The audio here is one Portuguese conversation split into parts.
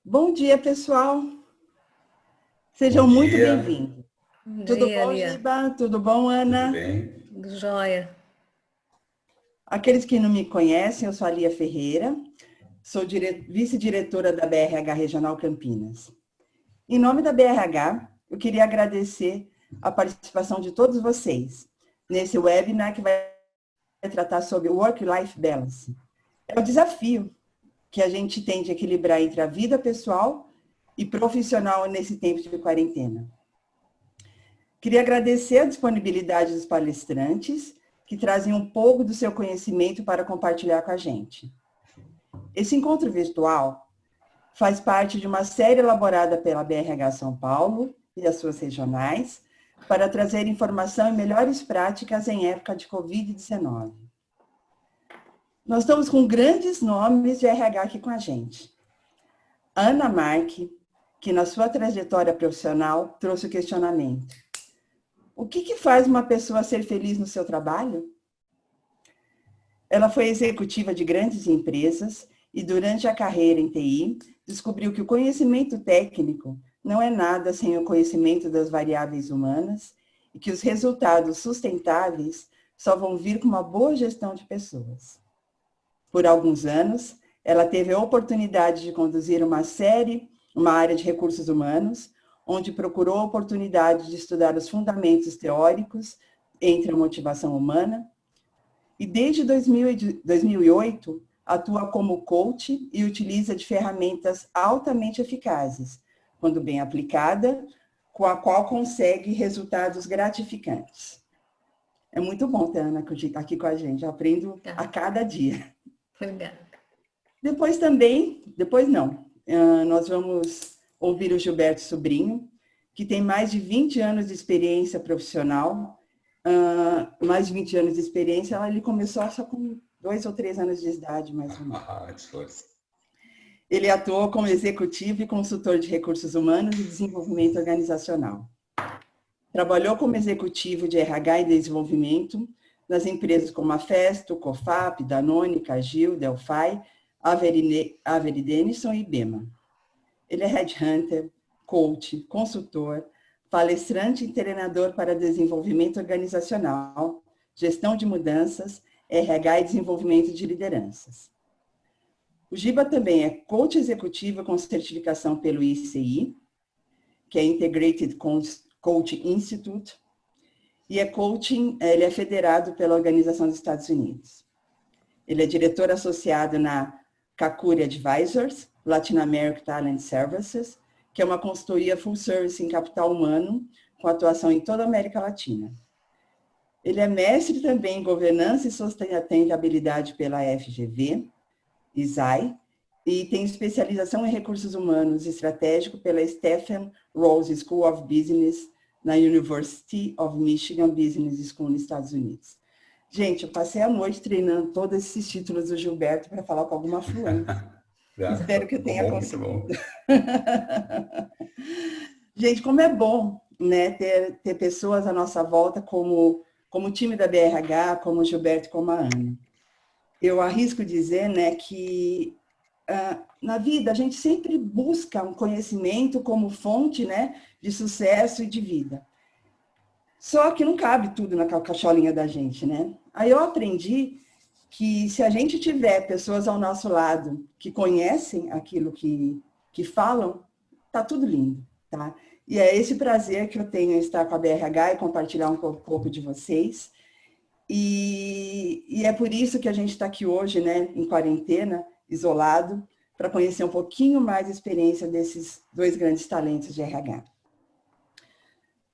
Bom dia, pessoal. Bom Sejam muito dia, bem-vindos. Bom Tudo dia, bom, Lia. Giba? Tudo bom, tudo Ana? bem? Tudo jóia. Aqueles que não me conhecem, eu sou a Lia Ferreira, sou vice-diretora da BRH Regional Campinas. Em nome da BRH, eu queria agradecer a participação de todos vocês nesse webinar que vai tratar sobre Work-Life Balance. É o desafio que a gente tem de equilibrar entre a vida pessoal e profissional nesse tempo de quarentena. Queria agradecer a disponibilidade dos palestrantes, que trazem um pouco do seu conhecimento para compartilhar com a gente. Esse encontro virtual faz parte de uma série elaborada pela BRH São Paulo e as suas regionais, para trazer informação e melhores práticas em época de Covid-19. Nós estamos com grandes nomes de RH aqui com a gente. Ana Marque, que na sua trajetória profissional trouxe o questionamento: o que faz uma pessoa ser feliz no seu trabalho? Ela foi executiva de grandes empresas e, durante a carreira em TI, descobriu que o conhecimento técnico não é nada sem o conhecimento das variáveis humanas e que os resultados sustentáveis só vão vir com uma boa gestão de pessoas. Por alguns anos, ela teve a oportunidade de conduzir uma área de recursos humanos, onde procurou a oportunidade de estudar os fundamentos teóricos entre a motivação humana, e desde 2008 atua como coach e utiliza de ferramentas altamente eficazes, quando bem aplicada, com a qual consegue resultados gratificantes. É muito bom ter a Ana aqui com a gente, eu aprendo a cada dia. Obrigada. Nós vamos ouvir o Gilberto Sobrinho, que tem mais de 20 anos de experiência profissional. Mais de 20 anos de experiência, ele começou só com 2 ou 3 anos de idade, mais ou menos. Ele atuou como executivo e consultor de recursos humanos e desenvolvimento organizacional. Trabalhou como executivo de RH e desenvolvimento nas empresas como a Festo, Cofap, Danone, Cargill, Delphi, Avery Dennison e Bema. Ele é headhunter, coach, consultor, palestrante e treinador para desenvolvimento organizacional, gestão de mudanças, RH e desenvolvimento de lideranças. O Giba também é coach executivo com certificação pelo ICI, que é Integrated Coach Institute, e ele é federado pela Organização dos Estados Unidos. Ele é diretor associado na Kakuri Advisors, Latin American Talent Services, que é uma consultoria full service em capital humano, com atuação em toda a América Latina. Ele é mestre também em governança e sustentabilidade pela FGV, ISAI, e tem especialização em recursos humanos estratégico pela Stephen Rose School of Business, na University of Michigan Business School, nos Estados Unidos. Gente, eu passei a noite treinando todos esses títulos do Gilberto para falar com alguma fluência. Espero que eu tenha conseguido. Gente, como é bom, né, ter pessoas à nossa volta como o time da BRH, como o Gilberto e como a Ana. Eu arrisco dizer, né, que na vida a gente sempre busca um conhecimento como fonte, né, de sucesso e de vida. Só que não cabe tudo na cacholinha da gente, né? Aí eu aprendi que se a gente tiver pessoas ao nosso lado que conhecem aquilo que falam, tá tudo lindo, tá? E é esse prazer que eu tenho em estar com a BRH e compartilhar um pouco de vocês. E é por isso que a gente está aqui hoje, né, em quarentena, isolado, para conhecer um pouquinho mais a experiência desses 2 grandes talentos de RH.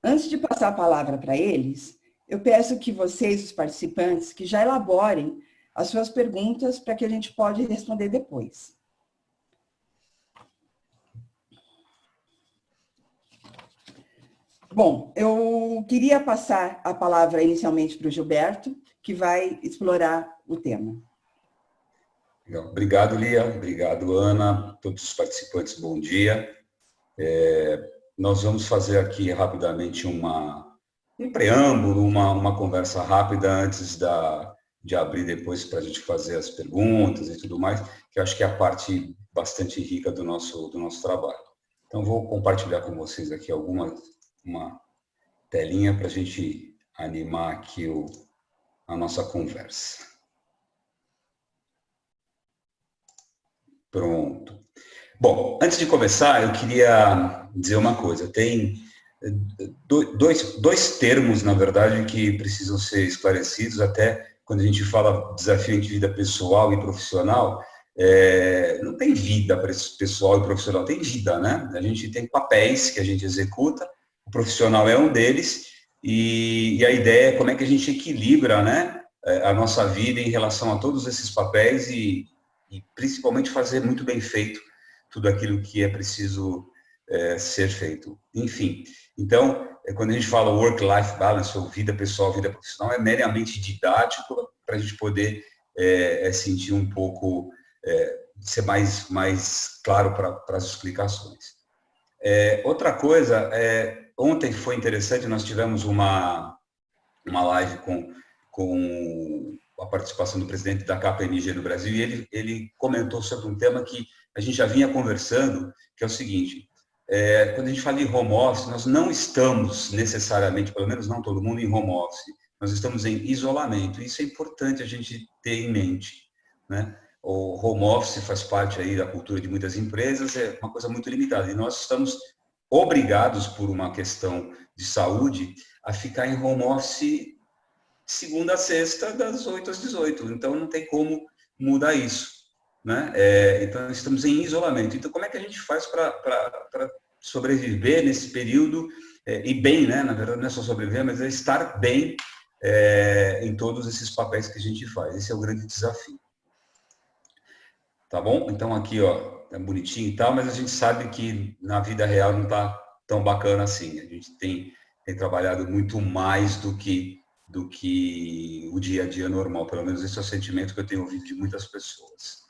Antes de passar a palavra para eles, eu peço que vocês, os participantes, que já elaborem as suas perguntas para que a gente pode responder depois. Bom, eu queria passar a palavra inicialmente para o Gilberto, que vai explorar o tema. Obrigado, Lia. Obrigado, Ana. Todos os participantes, bom dia. Nós vamos fazer aqui rapidamente um preâmbulo, uma conversa rápida antes da de abrir depois para a gente fazer as perguntas e tudo mais, que eu acho que é a parte bastante rica do nosso trabalho. Então, vou compartilhar com vocês aqui uma telinha para a gente animar aqui a nossa conversa. Pronto. Bom, antes de começar, eu queria dizer uma coisa. Tem dois termos, na verdade, que precisam ser esclarecidos, até quando a gente fala desafio entre vida pessoal e profissional. Não tem vida pessoal e profissional, tem vida, né? A gente tem papéis que a gente executa, o profissional é um deles, e a ideia é como é que a gente equilibra, né, a nossa vida em relação a todos esses papéis e principalmente fazer muito bem feito tudo aquilo que é preciso ser feito. Enfim, então, quando a gente fala work-life balance, ou vida pessoal, vida profissional, é meramente didático para a gente poder sentir um pouco, ser mais claro para as explicações. Outra coisa, ontem foi interessante, nós tivemos uma live com a participação do presidente da KPMG no Brasil, e ele comentou sobre um tema que a gente já vinha conversando, que é o seguinte: quando a gente fala em home office, nós não estamos necessariamente, pelo menos não todo mundo, em home office, nós estamos em isolamento. Isso é importante a gente ter em mente, né? O home office faz parte aí da cultura de muitas empresas, é uma coisa muito limitada, e nós estamos obrigados, por uma questão de saúde, a ficar em home office segunda a sexta, das 8 às 18. Então, não tem como mudar isso, né? Então, estamos em isolamento. Então, como é que a gente faz para sobreviver nesse período, e bem, né? Na verdade, não é só sobreviver, mas é estar bem em todos esses papéis que a gente faz. Esse é o grande desafio. Tá bom? Então, aqui, ó, é bonitinho e tal, mas a gente sabe que na vida real não está tão bacana assim. A gente tem trabalhado muito mais do que o dia a dia normal. Pelo menos esse é o sentimento que eu tenho ouvido de muitas pessoas.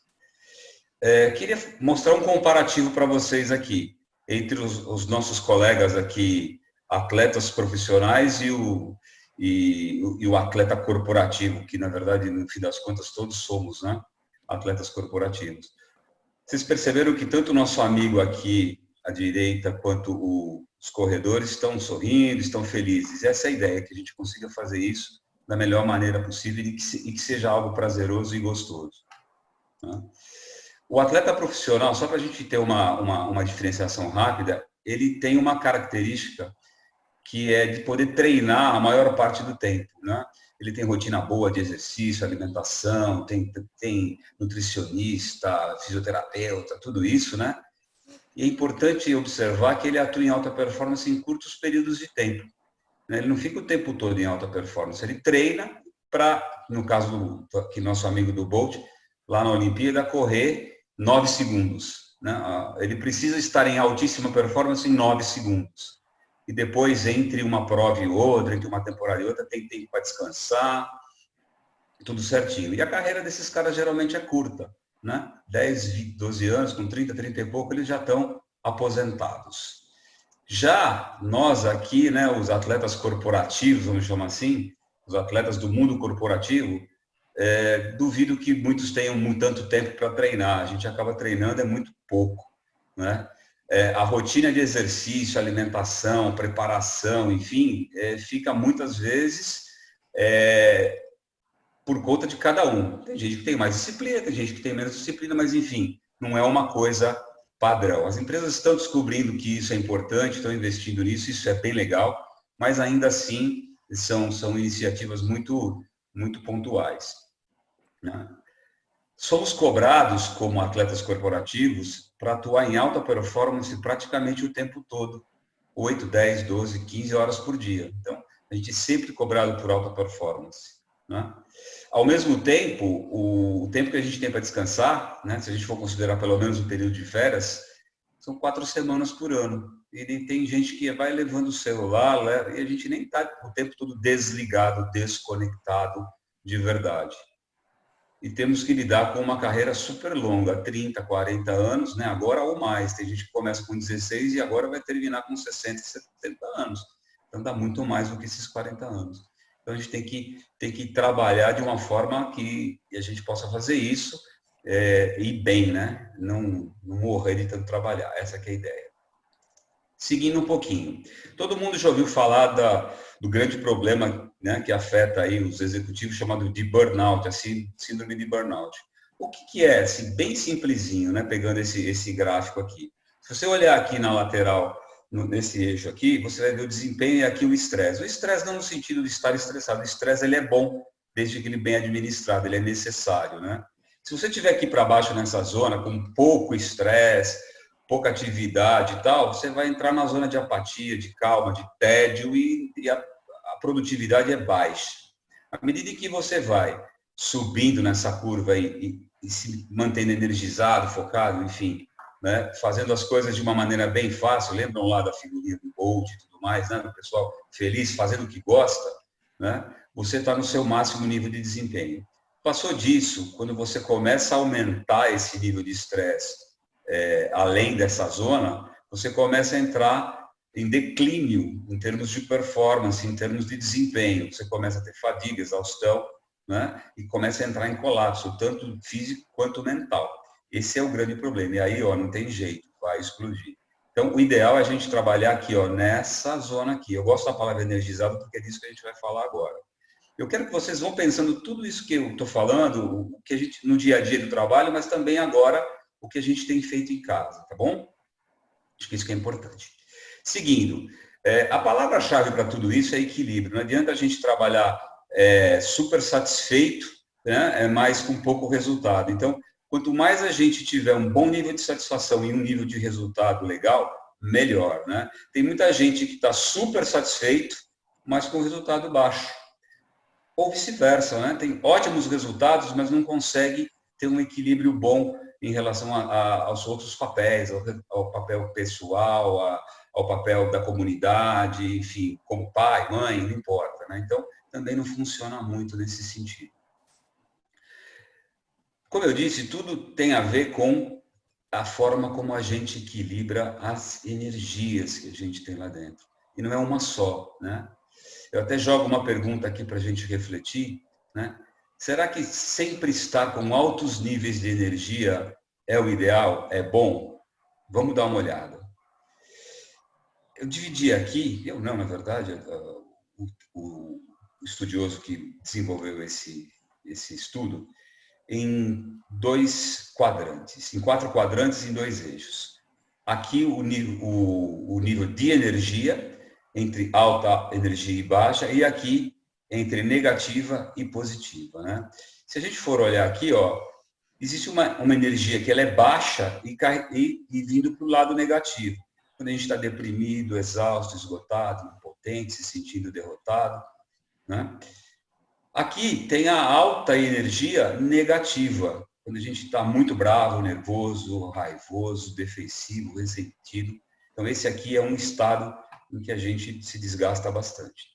Queria mostrar um comparativo para vocês aqui, entre os nossos colegas aqui, atletas profissionais e o atleta corporativo, que, na verdade, no fim das contas, todos somos, né, atletas corporativos. Vocês perceberam que tanto o nosso amigo aqui à direita quanto os corredores estão sorrindo, estão felizes. Essa é a ideia, que a gente consiga fazer isso da melhor maneira possível e que seja algo prazeroso e gostoso, né? O atleta profissional, só para a gente ter uma diferenciação rápida, ele tem uma característica que é de poder treinar a maior parte do tempo, né? Ele tem rotina boa de exercício, alimentação, tem nutricionista, fisioterapeuta, tudo isso, né? E é importante observar que ele atua em alta performance em curtos períodos de tempo, né? Ele não fica o tempo todo em alta performance, ele treina para, no caso aqui nosso amigo do Bolt, lá na Olimpíada, correr 9 segundos, né? Ele precisa estar em altíssima performance em 9 segundos. E depois, entre uma prova e outra, entre uma temporada e outra, tem tempo para descansar, tudo certinho. E a carreira desses caras geralmente é curta, né? 10, 12 anos, com 30 e pouco, eles já estão aposentados. Já nós aqui, né, os atletas corporativos, vamos chamar assim, os atletas do mundo corporativo, duvido que muitos tenham tanto tempo para treinar. A gente acaba treinando muito pouco, né? A rotina de exercício, alimentação, preparação, enfim, fica muitas vezes por conta de cada um. Tem gente que tem mais disciplina, tem gente que tem menos disciplina, mas, enfim, não é uma coisa padrão. As empresas estão descobrindo que isso é importante, estão investindo nisso, isso é bem legal, mas ainda assim são iniciativas muito, muito pontuais, né? Somos cobrados, como atletas corporativos, para atuar em alta performance praticamente o tempo todo, 8, 10, 12, 15 horas por dia. Então, a gente é sempre cobrado por alta performance, né? Ao mesmo tempo, o tempo que a gente tem para descansar, né, se a gente for considerar pelo menos o período de férias, são 4 semanas por ano. E tem gente que vai levando o celular, e a gente nem está o tempo todo desligado, desconectado de verdade. E temos que lidar com uma carreira super longa, 30, 40 anos, né? Agora ou mais. Tem gente que começa com 16 e agora vai terminar com 60, 70 anos. Então, dá muito mais do que esses 40 anos. Então, a gente tem que trabalhar de uma forma que a gente possa fazer isso e bem, né? Não morrer de tanto trabalhar. Essa que é a ideia. Seguindo um pouquinho. Todo mundo já ouviu falar do grande problema, né, que afeta aí os executivos, chamado de burnout, assim, síndrome de burnout. O que é, assim, bem simplesinho, né, pegando esse gráfico aqui. Se você olhar aqui na lateral, nesse eixo aqui, você vai ver o desempenho e aqui o estresse. O estresse não no sentido de estar estressado. O estresse ele é bom, desde que ele bem administrado, ele é necessário, né? Se você estiver aqui para baixo nessa zona, com pouco estresse, pouca atividade e tal, você vai entrar na zona de apatia, de calma, de tédio e a produtividade é baixa. À medida que você vai subindo nessa curva e se mantendo energizado, focado, enfim, né, fazendo as coisas de uma maneira bem fácil, lembram lá da figurinha do Bolt e tudo mais, né, do pessoal feliz, fazendo o que gosta, né, você está no seu máximo nível de desempenho. Passou disso, quando você começa a aumentar esse nível de estresse, além dessa zona, você começa a entrar em declínio em termos de performance, em termos de desempenho. Você começa a ter fadiga, exaustão, né? E começa a entrar em colapso, tanto físico quanto mental. Esse é o grande problema. E aí, ó, não tem jeito, vai explodir. Então, o ideal é a gente trabalhar aqui, ó, nessa zona aqui. Eu gosto da palavra energizado porque é disso que a gente vai falar agora. Eu quero que vocês vão pensando tudo isso que eu estou falando, o que a gente no dia a dia do trabalho, mas também agora o que a gente tem feito em casa, tá bom? Acho que isso que é importante. Seguindo, a palavra-chave para tudo isso é equilíbrio. Não adianta a gente trabalhar super satisfeito, né, mas com pouco resultado. Então, quanto mais a gente tiver um bom nível de satisfação e um nível de resultado legal, melhor, né? Tem muita gente que está super satisfeito, mas com resultado baixo. Ou vice-versa, né? Tem ótimos resultados, mas não consegue ter um equilíbrio bom em relação aos outros papéis, ao papel pessoal, ao papel da comunidade, enfim, como pai, mãe, não importa, né? Então, também não funciona muito nesse sentido. Como eu disse, tudo tem a ver com a forma como a gente equilibra as energias que a gente tem lá dentro. E não é uma só, né? Eu até jogo uma pergunta aqui para a gente refletir, né? Será que sempre estar com altos níveis de energia é o ideal? É bom? Vamos dar uma olhada. Eu dividi aqui, eu não, na verdade, o estudioso que desenvolveu esse estudo, em 2 quadrantes, em 4 quadrantes em 2 eixos. Aqui o nível de energia, entre alta energia e baixa, e aqui entre negativa e positiva, né? Se a gente for olhar aqui, ó, existe uma energia que ela é baixa e vindo para o lado negativo. Quando a gente está deprimido, exausto, esgotado, impotente, se sentindo derrotado, né? Aqui tem a alta energia negativa, quando a gente está muito bravo, nervoso, raivoso, defensivo, ressentido. Então, esse aqui é um estado em que a gente se desgasta bastante.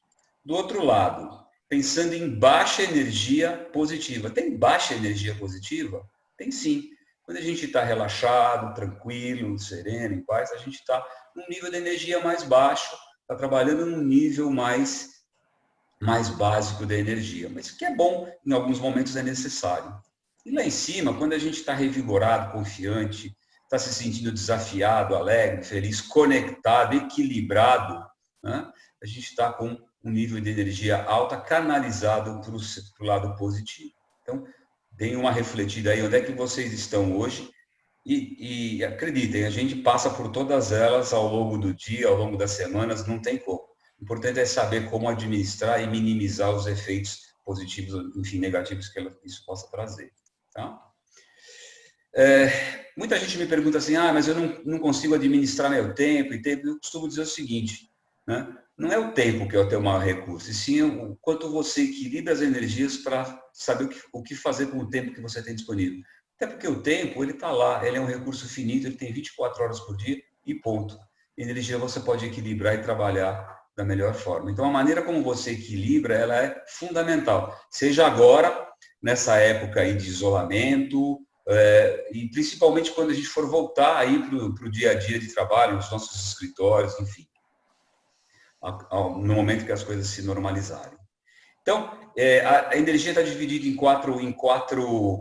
Do outro lado, pensando em baixa energia positiva. Tem baixa energia positiva? Tem sim. Quando a gente está relaxado, tranquilo, sereno, em paz, a gente está num nível de energia mais baixo, está trabalhando num nível mais básico da energia, mas que é bom, em alguns momentos é necessário. E lá em cima, quando a gente está revigorado, confiante, está se sentindo desafiado, alegre, feliz, conectado, equilibrado, né? A gente está com um nível de energia alta canalizado para o lado positivo. Então, deem uma refletida aí, onde é que vocês estão hoje e acreditem, a gente passa por todas elas ao longo do dia, ao longo das semanas, não tem como. O importante é saber como administrar e minimizar os efeitos positivos, enfim, negativos que isso possa trazer. Tá? Muita gente me pergunta assim, mas eu não consigo administrar meu tempo e tempo. Eu costumo dizer o seguinte, né? Não é o tempo que é o teu maior recurso, e sim o quanto você equilibra as energias para saber o que fazer com o tempo que você tem disponível. Até porque o tempo, ele está lá, ele é um recurso finito, ele tem 24 horas por dia e ponto. Energia você pode equilibrar e trabalhar da melhor forma. Então, a maneira como você equilibra, ela é fundamental. Seja agora, nessa época aí de isolamento, e principalmente quando a gente for voltar aí para o dia a dia de trabalho, nos nossos escritórios, enfim, no momento que as coisas se normalizarem. Então, a energia está dividida em quatro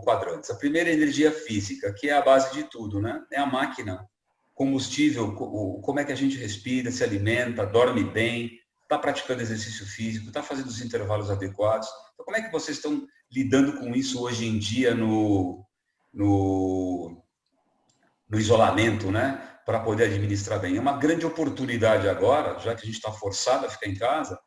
quadrantes. A primeira é a energia física, que é a base de tudo, né? É a máquina, combustível, como é que a gente respira, se alimenta, dorme bem, está praticando exercício físico, está fazendo os intervalos adequados. Então, como é que vocês estão lidando com isso hoje em dia no isolamento, né? Para poder administrar bem. É uma grande oportunidade agora, já que a gente está forçado a ficar em casa,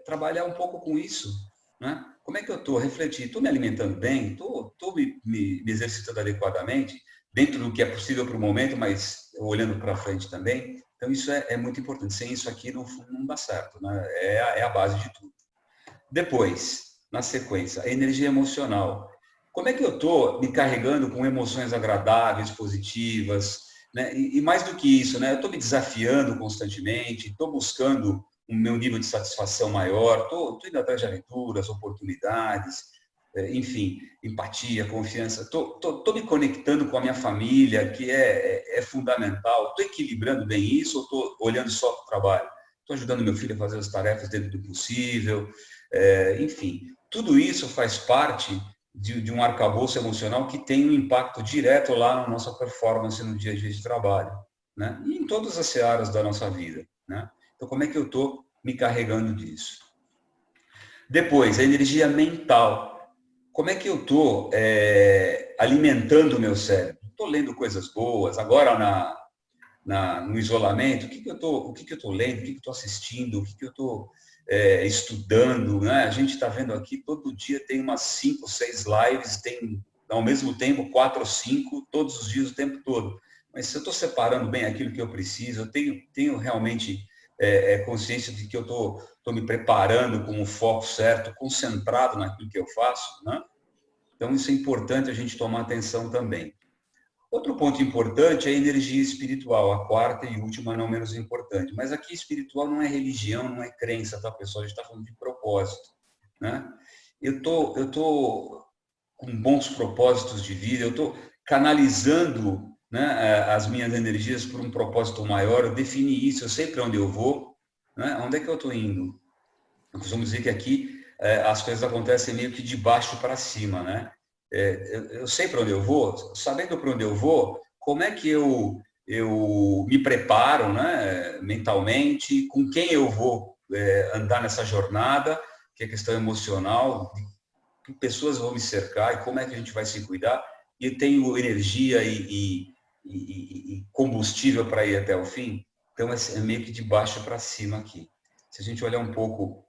trabalhar um pouco com isso, né? Como é que eu estou refletindo? Estou me alimentando bem? Estou me exercitando adequadamente, dentro do que é possível para o momento, mas olhando para frente também? Então, isso é muito importante. Sem isso aqui não dá certo, né? É a base de tudo. Depois, na sequência, a energia emocional. Como é que eu estou me carregando com emoções agradáveis, positivas, né? E mais do que isso, né? Eu estou me desafiando constantemente, estou buscando um meu nível de satisfação maior, estou indo atrás de aventuras, oportunidades, enfim, empatia, confiança. Estou me conectando com a minha família, que é fundamental. Estou equilibrando bem isso ou estou olhando só para o trabalho? Estou ajudando meu filho a fazer as tarefas dentro do possível. Enfim, tudo isso faz parte de um arcabouço emocional que tem um impacto direto lá na nossa performance no dia a dia de trabalho, né? E em todas as searas da nossa vida, né? Então, como é que eu estou me carregando disso? Depois, a energia mental. Como é que eu estou alimentando o meu cérebro? Estou lendo coisas boas. Agora, no isolamento, o que eu estou lendo, o que eu estou assistindo, o que eu estou estudando, né? A gente está vendo aqui, todo dia tem umas 5, 6 lives, tem ao mesmo tempo 4 ou 5, todos os dias, o tempo todo. Mas se eu estou separando bem aquilo que eu preciso, eu tenho realmente consciência de que eu estou me preparando com o foco certo, concentrado naquilo que eu faço, né? Então, isso é importante a gente tomar atenção também. Outro ponto importante é a energia espiritual, a quarta e última, não menos importante. Mas aqui espiritual não é religião, não é crença, tá, pessoal? A gente está falando de propósito, né? Eu tô com bons propósitos de vida, eu estou canalizando, né, as minhas energias por um propósito maior, eu defini isso, eu sei para onde eu vou, né? Onde é que eu estou indo? Eu costumo dizer que aqui as coisas acontecem meio que de baixo para cima, né? Eu sei para onde eu vou, sabendo para onde eu vou, como é que eu me preparo, né, mentalmente, com quem eu vou andar nessa jornada, que é questão emocional, que pessoas vão me cercar e como é que a gente vai se cuidar, e eu tenho energia e combustível para ir até o fim. Então, é meio que de baixo para cima aqui. Se a gente olhar um pouco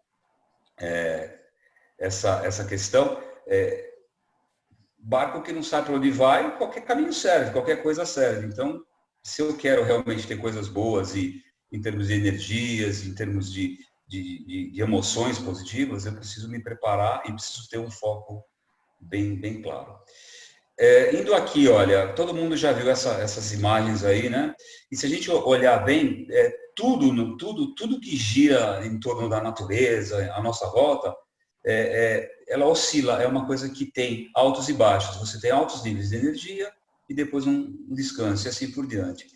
essa questão, barco que não sabe para onde vai, qualquer caminho serve, qualquer coisa serve. Então, se eu quero realmente ter coisas boas e em termos de energias, em termos de emoções positivas, eu preciso me preparar e preciso ter um foco bem claro. Indo aqui, olha, todo mundo já viu essas imagens aí, né? E se a gente olhar bem, tudo que gira em torno da natureza, à nossa volta, ela oscila, é uma coisa que tem altos e baixos. Você tem altos níveis de energia e depois um descanso e assim por diante.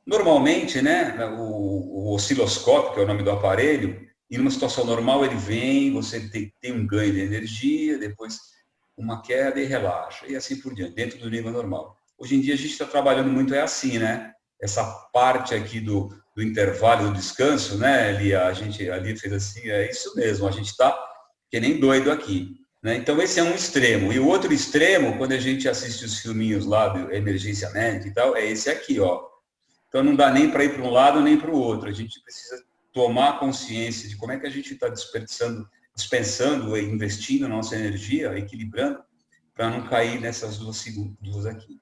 Normalmente, né, o osciloscópio, que é o nome do aparelho, em uma situação normal ele vem, você tem um ganho de energia, depois uma queda e relaxa, e assim por diante, dentro do nível normal. Hoje em dia a gente está trabalhando muito assim, né? Essa parte aqui do intervalo, do descanso, né, Lia? A Lia fez assim, é isso mesmo, a gente está que nem doido aqui, né? Então esse é um extremo. E o outro extremo, quando a gente assiste os filminhos lá do Emergência Médica e tal, é esse aqui, ó. Então não dá nem para ir para um lado nem para o outro. A gente precisa tomar consciência de como é que a gente está dispensando e investindo a nossa energia, equilibrando, para não cair nessas duas aqui.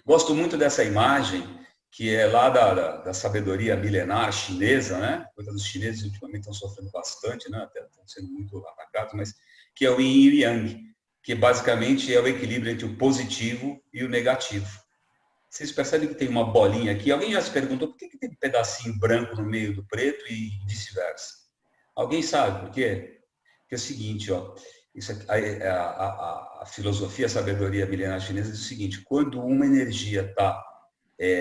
Gosto muito dessa imagem, que é lá da sabedoria milenar chinesa, né? Os chineses ultimamente estão sofrendo bastante, né? Até estão sendo muito atacados, mas que é o yin e o yang, que basicamente é o equilíbrio entre o positivo e o negativo. Vocês percebem que tem uma bolinha aqui? Alguém já se perguntou por que tem um pedacinho branco no meio do preto e vice-versa? Alguém sabe por quê? Porque é o seguinte, ó, isso aqui, a filosofia, a sabedoria milenar chinesa diz o seguinte: quando uma energia está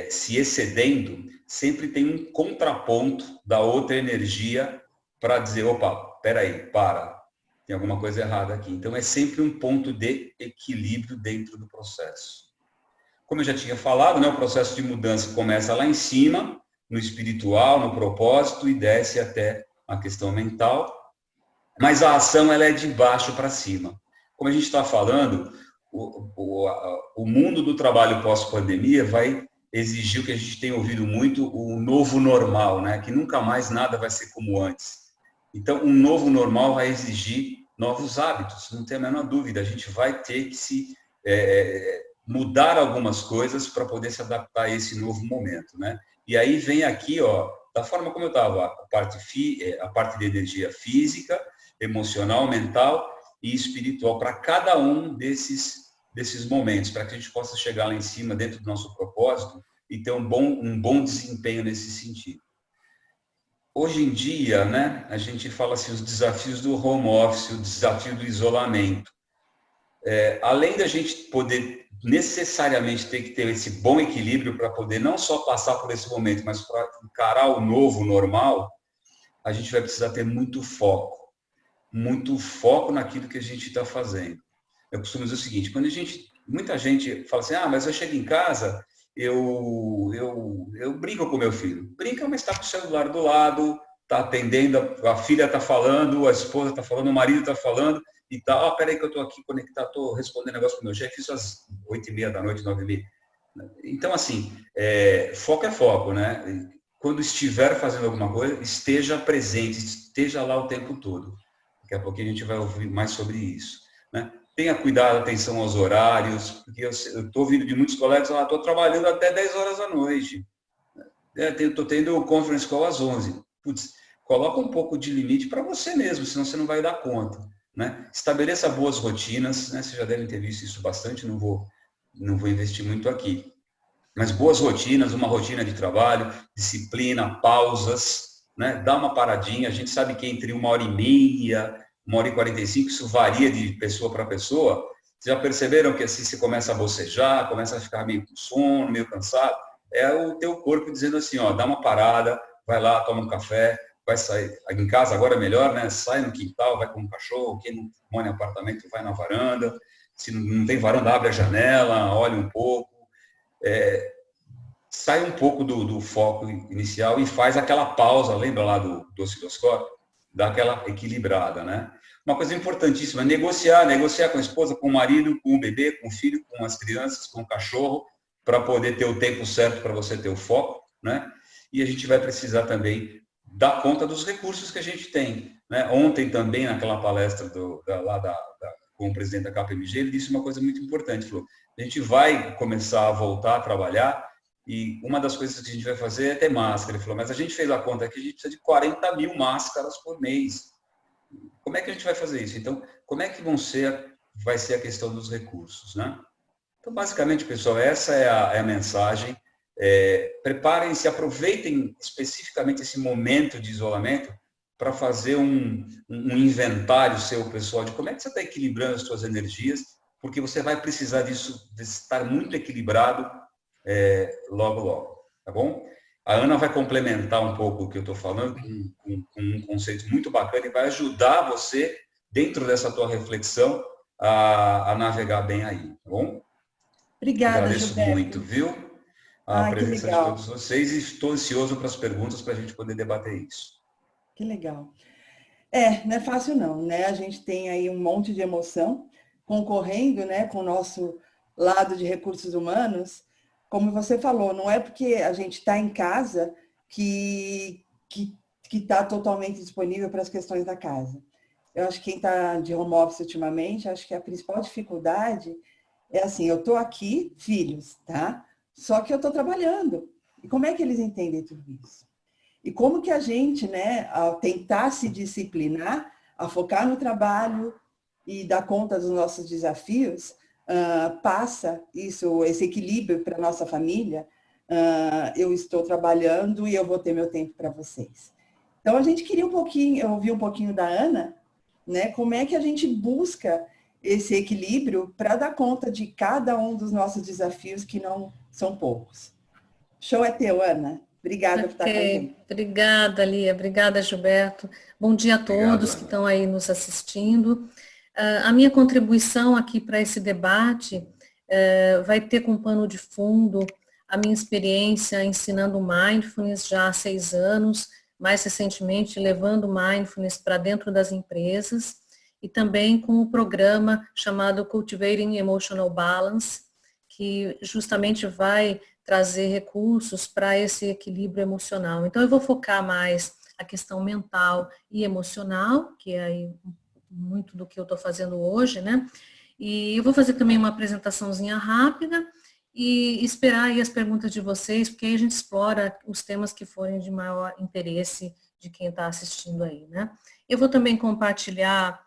se excedendo, sempre tem um contraponto da outra energia para dizer, opa, peraí, tem alguma coisa errada aqui. Então, é sempre um ponto de equilíbrio dentro do processo. Como eu já tinha falado, né, o processo de mudança começa lá em cima, no espiritual, no propósito, e desce até a questão mental, mas a ação ela é de baixo para cima. Como a gente está falando, o mundo do trabalho pós-pandemia vai exigir o que a gente tem ouvido muito, o novo normal, né? Que nunca mais nada vai ser como antes. Então, um novo normal vai exigir novos hábitos, não tem a menor dúvida. A gente vai ter que se mudar algumas coisas para poder se adaptar a esse novo momento, né? E aí vem aqui, ó, da forma como eu estava, a parte de energia física, emocional, mental e espiritual para cada um desses momentos, para que a gente possa chegar lá em cima dentro do nosso propósito e ter um bom desempenho nesse sentido. Hoje em dia, né, a gente fala assim, os desafios do home office, o desafio do isolamento. Além da gente poder necessariamente ter que ter esse bom equilíbrio para poder não só passar por esse momento, mas para encarar o novo normal, a gente vai precisar ter muito foco naquilo que a gente está fazendo. Eu costumo dizer o seguinte, muita gente fala assim, mas eu chego em casa, eu brinco com meu filho. Brinca, mas está com o celular do lado, está atendendo, a filha está falando, a esposa está falando, o marido está falando, e tal, peraí que eu estou aqui conectado, estou respondendo negócio com o meu chefe, isso às 8h30 da noite, 9h30. Então, assim, foco é foco, né? Quando estiver fazendo alguma coisa, esteja presente, esteja lá o tempo todo. Daqui a pouquinho a gente vai ouvir mais sobre isso, né? Tenha cuidado, atenção aos horários, porque eu estou ouvindo de muitos colegas, estou trabalhando até 10 horas da noite. Estou tendo conference call às 11. Putz, coloca um pouco de limite para você mesmo, senão você não vai dar conta, né? Estabeleça boas rotinas, né? Vocês já devem ter visto isso bastante, não vou investir muito aqui. Mas boas rotinas, uma rotina de trabalho, disciplina, pausas, né? Dá uma paradinha. A gente sabe que entre 1h30, 1h45, isso varia de pessoa para pessoa. Vocês já perceberam que assim você começa a bocejar, começa a ficar meio com sono, meio cansado? É o teu corpo dizendo assim, ó, dá uma parada, vai lá, toma um café, vai sair. Em casa agora é melhor, né? Sai no quintal, vai com um cachorro, quem não mora em apartamento vai na varanda. Se não tem varanda, abre a janela, olha um pouco. Sai um pouco do foco inicial e faz aquela pausa, lembra lá do osciloscópio? Dá aquela equilibrada, né? Uma coisa importantíssima, negociar com a esposa, com o marido, com o bebê, com o filho, com as crianças, com o cachorro, para poder ter o tempo certo para você ter o foco, né? E a gente vai precisar também dar conta dos recursos que a gente tem, né? Ontem também, naquela palestra com o presidente da KPMG, ele disse uma coisa muito importante, falou, a gente vai começar a voltar a trabalhar e uma das coisas que a gente vai fazer é ter máscara. Ele falou, mas a gente fez a conta que a gente precisa de 40 mil máscaras por mês. Como é que a gente vai fazer isso? Então, como é que vai ser a questão dos recursos, né? Então, basicamente, pessoal, essa é a mensagem. Preparem-se, aproveitem especificamente esse momento de isolamento para fazer um inventário seu, pessoal, de como é que você está equilibrando as suas energias, porque você vai precisar disso, de estar muito equilibrado logo, logo, tá bom? A Ana vai complementar um pouco o que eu estou falando, com um conceito muito bacana e vai ajudar você, dentro dessa tua reflexão, a navegar bem aí, tá bom? Obrigada, agradeço Gilberto. muito, viu? A presença de todos vocês e estou ansioso para as perguntas para a gente poder debater isso. Que legal. Não é fácil não, né? A gente tem aí um monte de emoção concorrendo, né, com o nosso lado de recursos humanos. Como você falou, não é porque a gente está em casa que está totalmente disponível para as questões da casa. Eu acho que quem está de home office ultimamente, acho que a principal dificuldade é assim, eu estou aqui, filhos, tá? Só que eu estou trabalhando. E como é que eles entendem tudo isso? E como que a gente, né, ao tentar se disciplinar, a focar no trabalho e dar conta dos nossos desafios, passa esse equilíbrio para a nossa família, eu estou trabalhando e eu vou ter meu tempo para vocês. Então, a gente queria ouvir um pouquinho da Ana, né, como é que a gente busca esse equilíbrio para dar conta de cada um dos nossos desafios, que não são poucos. Show é teu, Ana. Obrigada por estar com a gente. Obrigada, Lia. Obrigada, Gilberto. Bom dia a todos que estão aí nos assistindo. A minha contribuição aqui para esse debate vai ter como pano de fundo a minha experiência ensinando Mindfulness já há 6 anos, mais recentemente levando Mindfulness para dentro das empresas, e também com um programa chamado Cultivating Emotional Balance, que justamente vai trazer recursos para esse equilíbrio emocional. Então, eu vou focar mais a questão mental e emocional, que é aí muito do que eu estou fazendo hoje, né? E eu vou fazer também uma apresentaçãozinha rápida e esperar aí as perguntas de vocês, porque aí a gente explora os temas que forem de maior interesse de quem está assistindo aí, né? Eu vou também compartilhar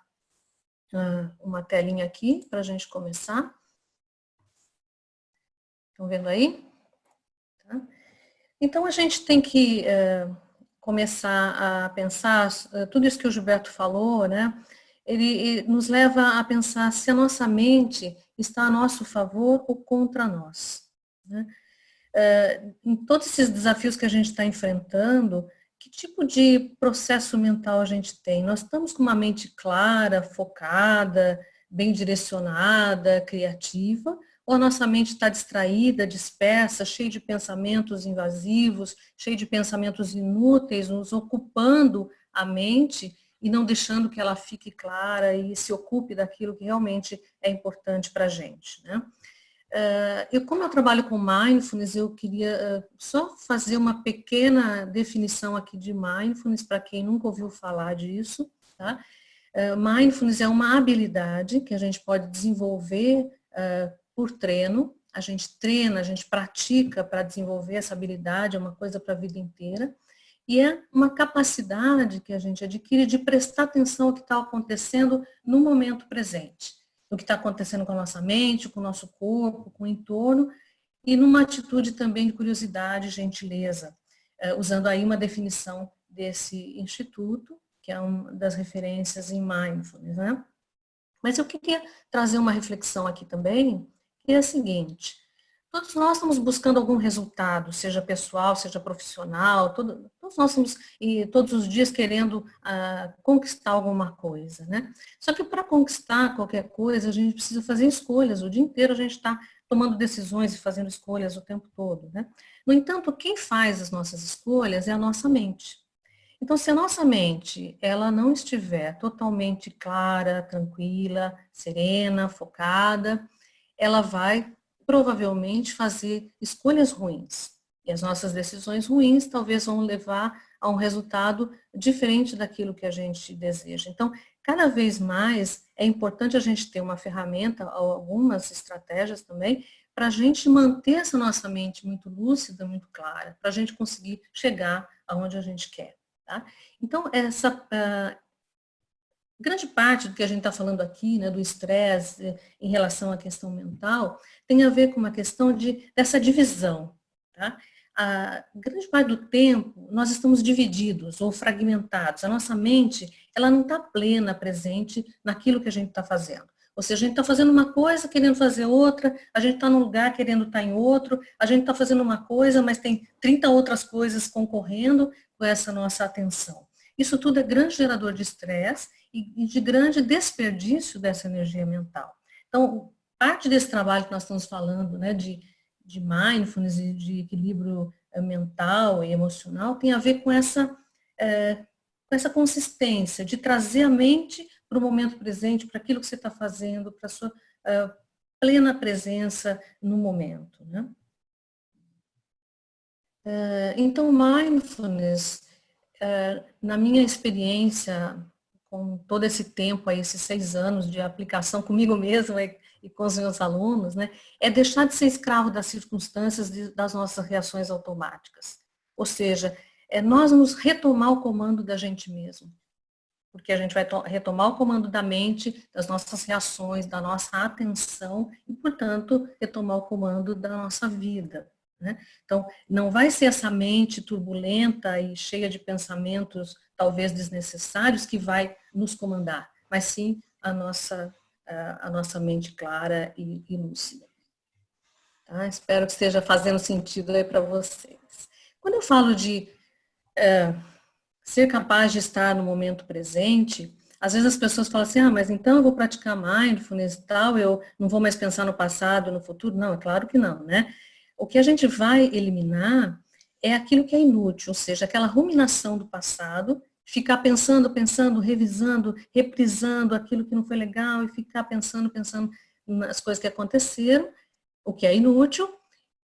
uma telinha aqui para a gente começar. Estão vendo aí? Tá? Então, a gente tem que começar a pensar, tudo isso que o Gilberto falou, né? Ele nos leva a pensar se a nossa mente está a nosso favor ou contra nós, né? Em todos esses desafios que a gente está enfrentando, que tipo de processo mental a gente tem? Nós estamos com uma mente clara, focada, bem direcionada, criativa, ou a nossa mente está distraída, dispersa, cheia de pensamentos invasivos, cheia de pensamentos inúteis, nos ocupando a mente e não deixando que ela fique clara e se ocupe daquilo que realmente é importante para a gente, né? Como eu trabalho com Mindfulness, eu queria só fazer uma pequena definição aqui de Mindfulness, para quem nunca ouviu falar disso, tá? Mindfulness é uma habilidade que a gente pode desenvolver por treino, a gente treina, a gente pratica para desenvolver essa habilidade, é uma coisa para a vida inteira, e é uma capacidade que a gente adquire de prestar atenção ao que está acontecendo no momento presente, no que está acontecendo com a nossa mente, com o nosso corpo, com o entorno, e numa atitude também de curiosidade e gentileza, usando aí uma definição desse instituto, que é uma das referências em Mindfulness, né? Mas eu queria trazer uma reflexão aqui também, que é a seguinte: todos nós estamos buscando algum resultado, seja pessoal, seja profissional, todos nós estamos todos os dias querendo conquistar alguma coisa, né? Só que para conquistar qualquer coisa, a gente precisa fazer escolhas. O dia inteiro a gente está tomando decisões e fazendo escolhas o tempo todo, né? No entanto, quem faz as nossas escolhas é a nossa mente. Então, se a nossa mente ela não estiver totalmente clara, tranquila, serena, focada, ela vai provavelmente fazer escolhas ruins. E as nossas decisões ruins talvez vão levar a um resultado diferente daquilo que a gente deseja. Então, cada vez mais é importante a gente ter uma ferramenta, algumas estratégias também, para a gente manter essa nossa mente muito lúcida, muito clara, para a gente conseguir chegar aonde a gente quer. Tá? Então, essa grande parte do que a gente está falando aqui, né, do estresse em relação à questão mental, tem a ver com uma questão dessa divisão. Tá? A grande parte do tempo, nós estamos divididos ou fragmentados. A nossa mente, ela não está plena, presente naquilo que a gente está fazendo. Ou seja, a gente está fazendo uma coisa, querendo fazer outra, a gente está num lugar querendo estar em outro, a gente está fazendo uma coisa, mas tem 30 outras coisas concorrendo com essa nossa atenção. Isso tudo é grande gerador de estresse e de grande desperdício dessa energia mental. Então, parte desse trabalho que nós estamos falando, né, de mindfulness e de equilíbrio mental e emocional, tem a ver com essa consistência de trazer a mente para o momento presente, para aquilo que você está fazendo, para a sua plena presença no momento, né? Então, mindfulness, na minha experiência, com todo esse tempo, aí, esses 6 anos de aplicação comigo mesma e com os meus alunos, né, é deixar de ser escravo das circunstâncias, das nossas reações automáticas. Ou seja, nós vamos retomar o comando da gente mesmo. Porque a gente vai retomar o comando da mente, das nossas reações, da nossa atenção e, portanto, retomar o comando da nossa vida. Né? Então, não vai ser essa mente turbulenta e cheia de pensamentos talvez desnecessários que vai nos comandar, mas sim a nossa mente clara e lúcida. Tá? Espero que esteja fazendo sentido aí para vocês. Quando eu falo de ser capaz de estar no momento presente, às vezes as pessoas falam assim, mas então eu vou praticar mindfulness e tal, eu não vou mais pensar no passado, no futuro. Não, é claro que não, né? O que a gente vai eliminar é aquilo que é inútil, ou seja, aquela ruminação do passado, ficar pensando, revisando, reprisando aquilo que não foi legal e ficar pensando nas coisas que aconteceram, o que é inútil,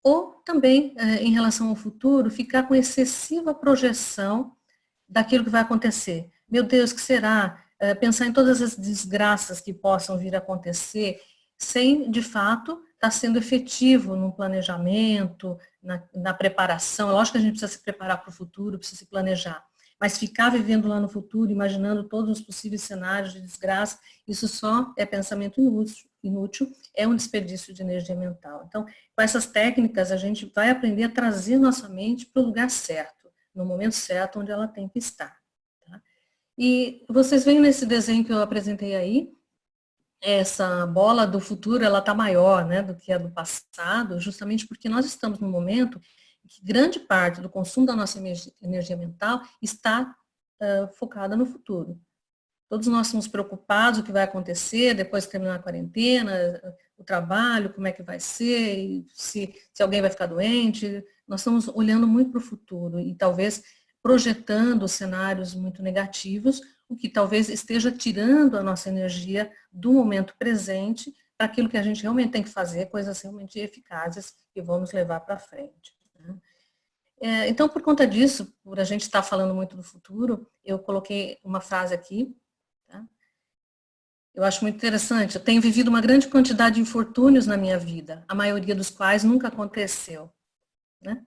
ou também, em relação ao futuro, ficar com excessiva projeção daquilo que vai acontecer. Meu Deus, o que será? Pensar em todas as desgraças que possam vir a acontecer, sem, de fato, estar sendo efetivo no planejamento, na preparação. É lógico que a gente precisa se preparar para o futuro, precisa se planejar. Mas ficar vivendo lá no futuro, imaginando todos os possíveis cenários de desgraça, isso só é pensamento inútil, é um desperdício de energia mental. Então, com essas técnicas, a gente vai aprender a trazer nossa mente para o lugar certo, no momento certo, onde ela tem que estar. Tá? E vocês veem nesse desenho que eu apresentei aí, essa bola do futuro, ela está maior, né, do que a do passado, justamente porque nós estamos num momento que grande parte do consumo da nossa energia mental está focada no futuro. Todos nós estamos preocupados com o que vai acontecer depois que terminar a quarentena, o trabalho, como é que vai ser, se alguém vai ficar doente. Nós estamos olhando muito para o futuro e talvez projetando cenários muito negativos, o que talvez esteja tirando a nossa energia do momento presente para aquilo que a gente realmente tem que fazer, coisas realmente eficazes que vão nos levar para frente. Então, por conta disso, por a gente estar falando muito do futuro, eu coloquei uma frase aqui. Tá? Eu acho muito interessante. Eu tenho vivido uma grande quantidade de infortúnios na minha vida, a maioria dos quais nunca aconteceu. Né?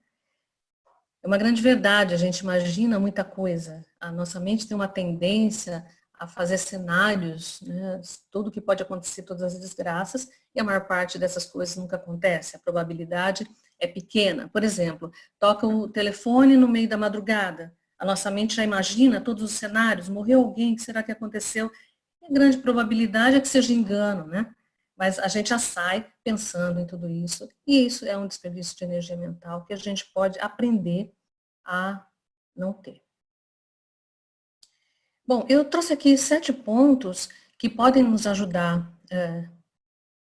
É uma grande verdade, a gente imagina muita coisa. A nossa mente tem uma tendência a fazer cenários, né, tudo que pode acontecer, todas as desgraças, e a maior parte dessas coisas nunca acontece. A probabilidade é pequena. Por exemplo, toca o telefone no meio da madrugada. A nossa mente já imagina todos os cenários. Morreu alguém, o que será que aconteceu? E a grande probabilidade é que seja engano, né? Mas a gente já sai pensando em tudo isso. E isso é um desperdício de energia mental que a gente pode aprender a não ter. Bom, eu trouxe aqui 7 pontos que podem nos ajudar,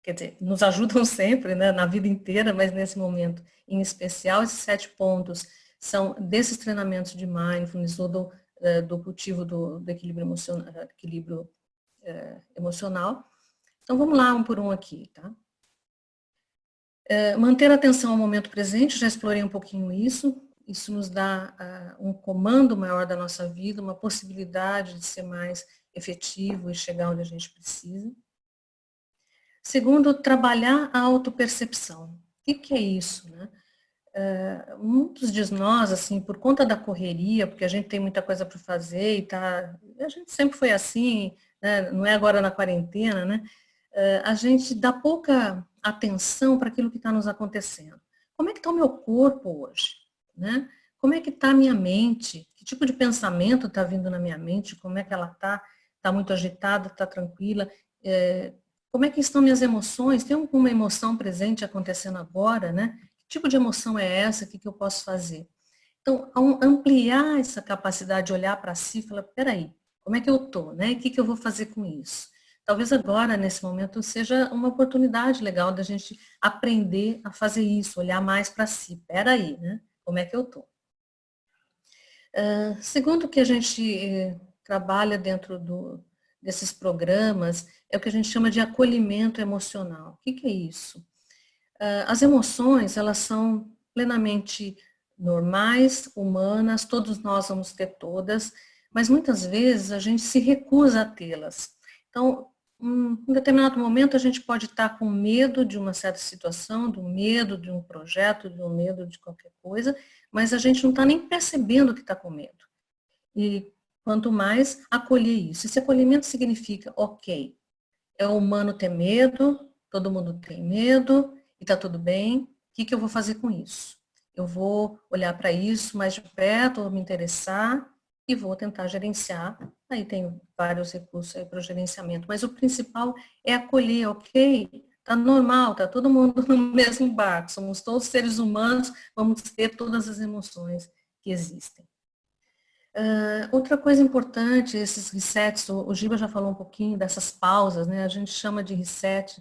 quer dizer, nos ajudam sempre, né, na vida inteira, mas nesse momento em especial, esses 7 pontos são desses treinamentos de mindfulness ou do cultivo do equilíbrio emocional. Então, vamos lá um por um aqui, tá? Manter a atenção ao momento presente, já explorei um pouquinho isso. Isso nos dá um comando maior da nossa vida, uma possibilidade de ser mais efetivo e chegar onde a gente precisa. Segundo, trabalhar a autopercepção. O que é isso, né? Muitos de nós, assim, por conta da correria, porque a gente tem muita coisa para fazer e a gente sempre foi assim, né? Não é agora na quarentena, né? A gente dá pouca atenção para aquilo que está nos acontecendo. Como é que está o meu corpo hoje? Né? Como é que está a minha mente? Que tipo de pensamento está vindo na minha mente? Como é que ela está? Está muito agitada? Está tranquila? Como é que estão minhas emoções? Tem alguma emoção presente acontecendo agora? Né? Que tipo de emoção é essa? O que eu posso fazer? Então, ampliar essa capacidade de olhar para si e falar, peraí, como é que eu estou? Né? O que eu vou fazer com isso? Talvez agora, nesse momento, seja uma oportunidade legal da gente aprender a fazer isso, olhar mais para si. Peraí, né? Como é que eu estou? Segundo, que a gente trabalha dentro desses programas é o que a gente chama de acolhimento emocional. O que é isso? As emoções, elas são plenamente normais, humanas, todos nós vamos ter todas, mas muitas vezes a gente se recusa a tê-las. Então, em determinado momento a gente pode estar com medo de uma certa situação, do medo de um projeto, do medo de qualquer coisa, mas a gente não está nem percebendo que está com medo. E quanto mais acolher isso. Esse acolhimento significa, ok, é humano ter medo, todo mundo tem medo, e está tudo bem, o que eu vou fazer com isso? Eu vou olhar para isso mais de perto, vou me interessar e vou tentar gerenciar. Aí tem vários recursos aí para o gerenciamento, mas o principal é acolher, ok, Tá normal, tá todo mundo no mesmo barco, somos todos seres humanos, vamos ter todas as emoções que existem. Outra coisa importante, esses resets, o Giba já falou um pouquinho dessas pausas, né? A gente chama de reset,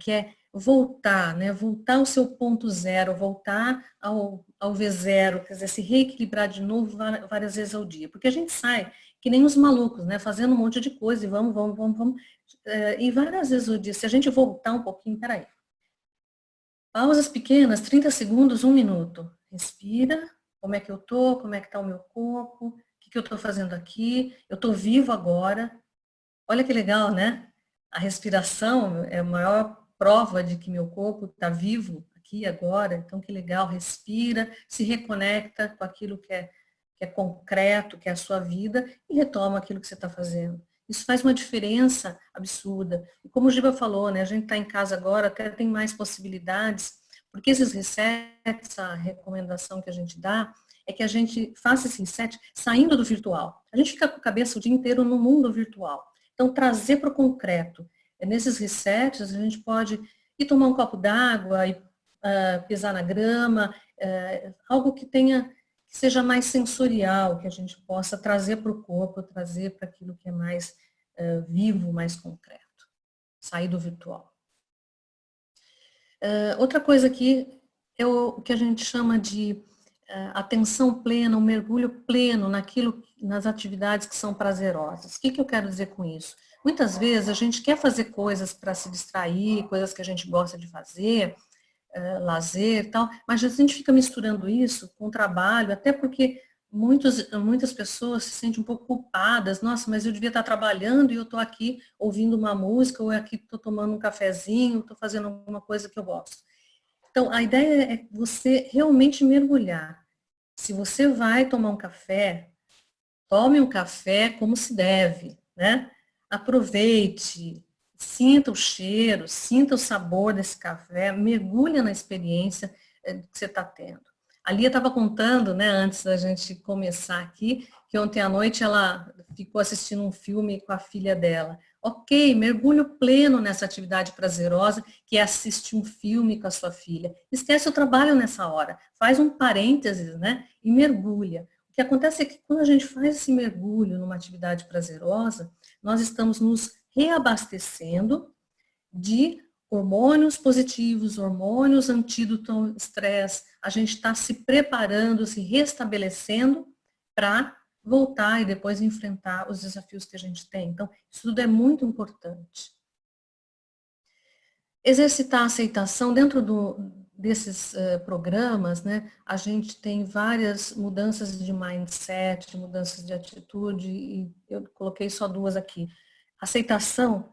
que é voltar, né? Voltar ao seu ponto zero, voltar ao V0, quer dizer, se reequilibrar de novo várias vezes ao dia. Porque a gente sai, que nem os malucos, né? Fazendo um monte de coisa e vamos, e várias vezes ao dia. Se a gente voltar um pouquinho, peraí. Pausas pequenas, 30 segundos, 1 minuto. Respira. Como é que eu tô? Como é que está o meu corpo? O que eu estou fazendo aqui? Eu estou vivo agora. Olha que legal, né? A respiração é a maior prova de que meu corpo está vivo aqui agora. Então, que legal. Respira, se reconecta com aquilo que é concreto, que é a sua vida, e retoma aquilo que você está fazendo. Isso faz uma diferença absurda. E como o Giba falou, né? A gente está em casa agora, até tem mais possibilidades. Porque esses resets, a recomendação que a gente dá, é que a gente faça esse reset saindo do virtual. A gente fica com a cabeça o dia inteiro no mundo virtual. Então, trazer para o concreto. Nesses resets, a gente pode ir tomar um copo d'água, pisar na grama, algo que seja mais sensorial, que a gente possa trazer para o corpo, trazer para aquilo que é mais vivo, mais concreto. Sair do virtual. Outra coisa aqui é o que a gente chama de atenção plena, um mergulho pleno nas atividades que são prazerosas. O que eu quero dizer com isso? Muitas vezes a gente quer fazer coisas para se distrair, coisas que a gente gosta de fazer, lazer e tal, mas a gente fica misturando isso com o trabalho, até porque muitas pessoas se sentem um pouco culpadas. Nossa, mas eu devia estar trabalhando e eu estou aqui ouvindo uma música, ou aqui estou tomando um cafezinho, estou fazendo alguma coisa que eu gosto. Então, a ideia é você realmente mergulhar. Se você vai tomar um café, tome um café como se deve, né? Aproveite, sinta o cheiro, sinta o sabor desse café, mergulhe na experiência que você está tendo. A Lia estava contando, né, antes da gente começar aqui, que ontem à noite ela ficou assistindo um filme com a filha dela. Ok, mergulho pleno nessa atividade prazerosa, que é assistir um filme com a sua filha. Esquece o trabalho nessa hora, faz um parênteses, né, e mergulha. O que acontece é que quando a gente faz esse mergulho numa atividade prazerosa, nós estamos nos reabastecendo de hormônios positivos, hormônios antídoto ao estresse. A gente está se preparando, se restabelecendo para voltar e depois enfrentar os desafios que a gente tem. Então, isso tudo é muito importante. Exercitar a aceitação dentro desses programas, né? A gente tem várias mudanças de mindset, mudanças de atitude, e eu coloquei só 2 aqui. Aceitação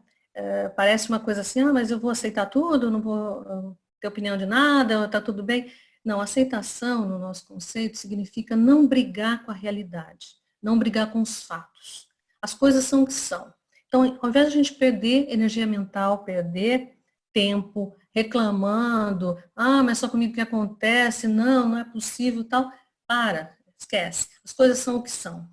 parece uma coisa assim, mas eu vou aceitar tudo, não vou ter opinião de nada, está tudo bem. Não, aceitação, no nosso conceito, significa não brigar com a realidade, não brigar com os fatos. As coisas são o que são. Então, ao invés de a gente perder energia mental, perder tempo, reclamando, mas só comigo que acontece, não é possível, tal, esquece. As coisas são o que são.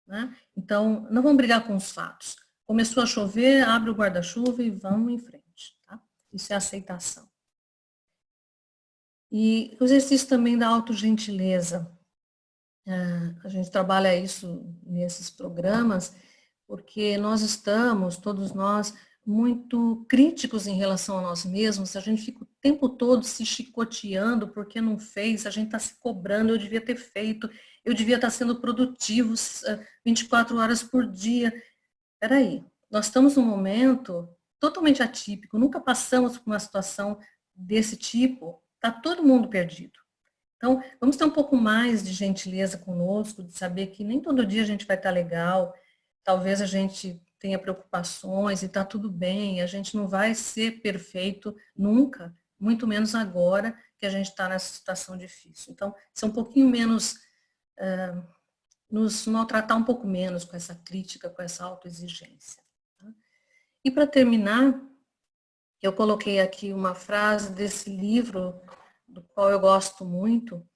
Né? Então, não vamos brigar com os fatos. Começou a chover, abre o guarda-chuva e vamos em frente. Tá? Isso é aceitação. E o exercício também da autogentileza. A gente trabalha isso nesses programas, porque nós estamos, todos nós, muito críticos em relação a nós mesmos. A gente fica o tempo todo se chicoteando porque não fez, a gente está se cobrando, eu devia ter feito, eu devia estar sendo produtivo 24 horas por dia. Peraí, nós estamos num momento totalmente atípico, nunca passamos por uma situação desse tipo, está todo mundo perdido. Então, vamos ter um pouco mais de gentileza conosco, de saber que nem todo dia a gente vai estar legal, talvez a gente tenha preocupações e está tudo bem, a gente não vai ser perfeito nunca, muito menos agora que a gente está nessa situação difícil. Então, ser um pouquinho menos... nos maltratar um pouco menos com essa crítica, com essa autoexigência. Tá? E para terminar, eu coloquei aqui uma frase desse livro, do qual eu gosto muito,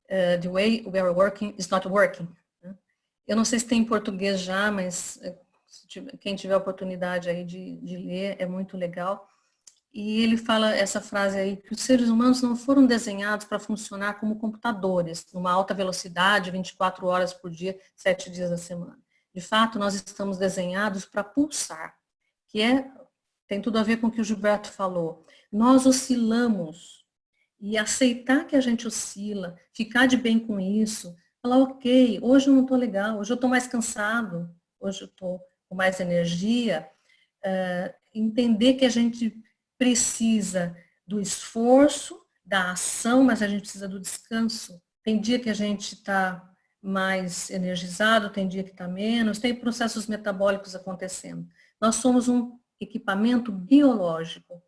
The Way We Are Working is Not Working. Né? Eu não sei se tem em português já, mas quem tiver a oportunidade aí de ler, é muito legal. E ele fala essa frase aí, que os seres humanos não foram desenhados para funcionar como computadores, numa alta velocidade, 24 horas por dia, 7 dias da semana. De fato, nós estamos desenhados para pulsar, que tem tudo a ver com o que o Gilberto falou. Nós oscilamos, e aceitar que a gente oscila, ficar de bem com isso, falar, ok, hoje eu não estou legal, hoje eu estou mais cansado, hoje eu estou com mais energia, entender que a gente precisa do esforço, da ação, mas a gente precisa do descanso. Tem dia que a gente está mais energizado, tem dia que está menos, tem processos metabólicos acontecendo. Nós somos um equipamento biológico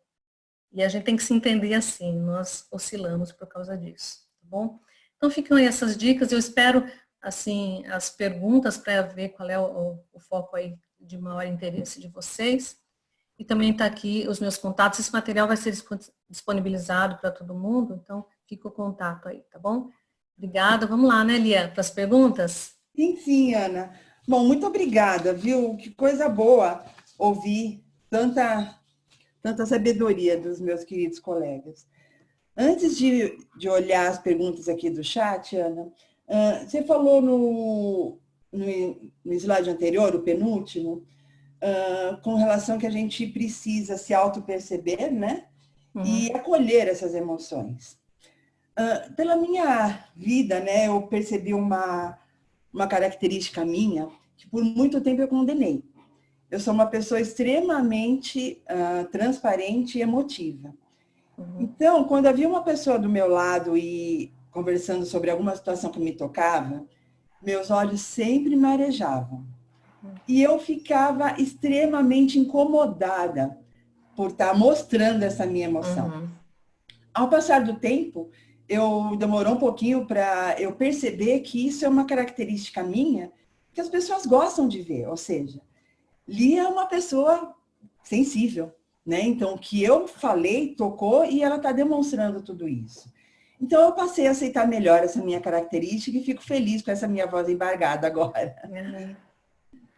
e a gente tem que se entender assim, nós oscilamos por causa disso, tá bom? Então ficam aí essas dicas, eu espero assim as perguntas para ver qual é o foco aí de maior interesse de vocês. E também está aqui os meus contatos. Esse material vai ser disponibilizado para todo mundo, então fica o contato aí, tá bom? Obrigada. Vamos lá, né, Lia, para as perguntas? Sim, sim, Ana. Bom, muito obrigada, viu? Que coisa boa ouvir tanta sabedoria dos meus queridos colegas. Antes de olhar as perguntas aqui do chat, Ana, você falou no slide anterior, o penúltimo, com relação que a gente precisa se auto-perceber, né? E acolher essas emoções. Pela minha vida, né, eu percebi uma característica minha que por muito tempo eu condenei. Eu sou uma pessoa extremamente transparente e emotiva. Então, quando havia uma pessoa do meu lado e conversando sobre alguma situação que me tocava, meus olhos sempre marejavam. E eu ficava extremamente incomodada por estar mostrando essa minha emoção. Ao passar do tempo, demorou um pouquinho para eu perceber que isso é uma característica minha que as pessoas gostam de ver. Ou seja, Lia é uma pessoa sensível, né? Então, o que eu falei, tocou e ela está demonstrando tudo isso. Então, eu passei a aceitar melhor essa minha característica e fico feliz com essa minha voz embargada agora.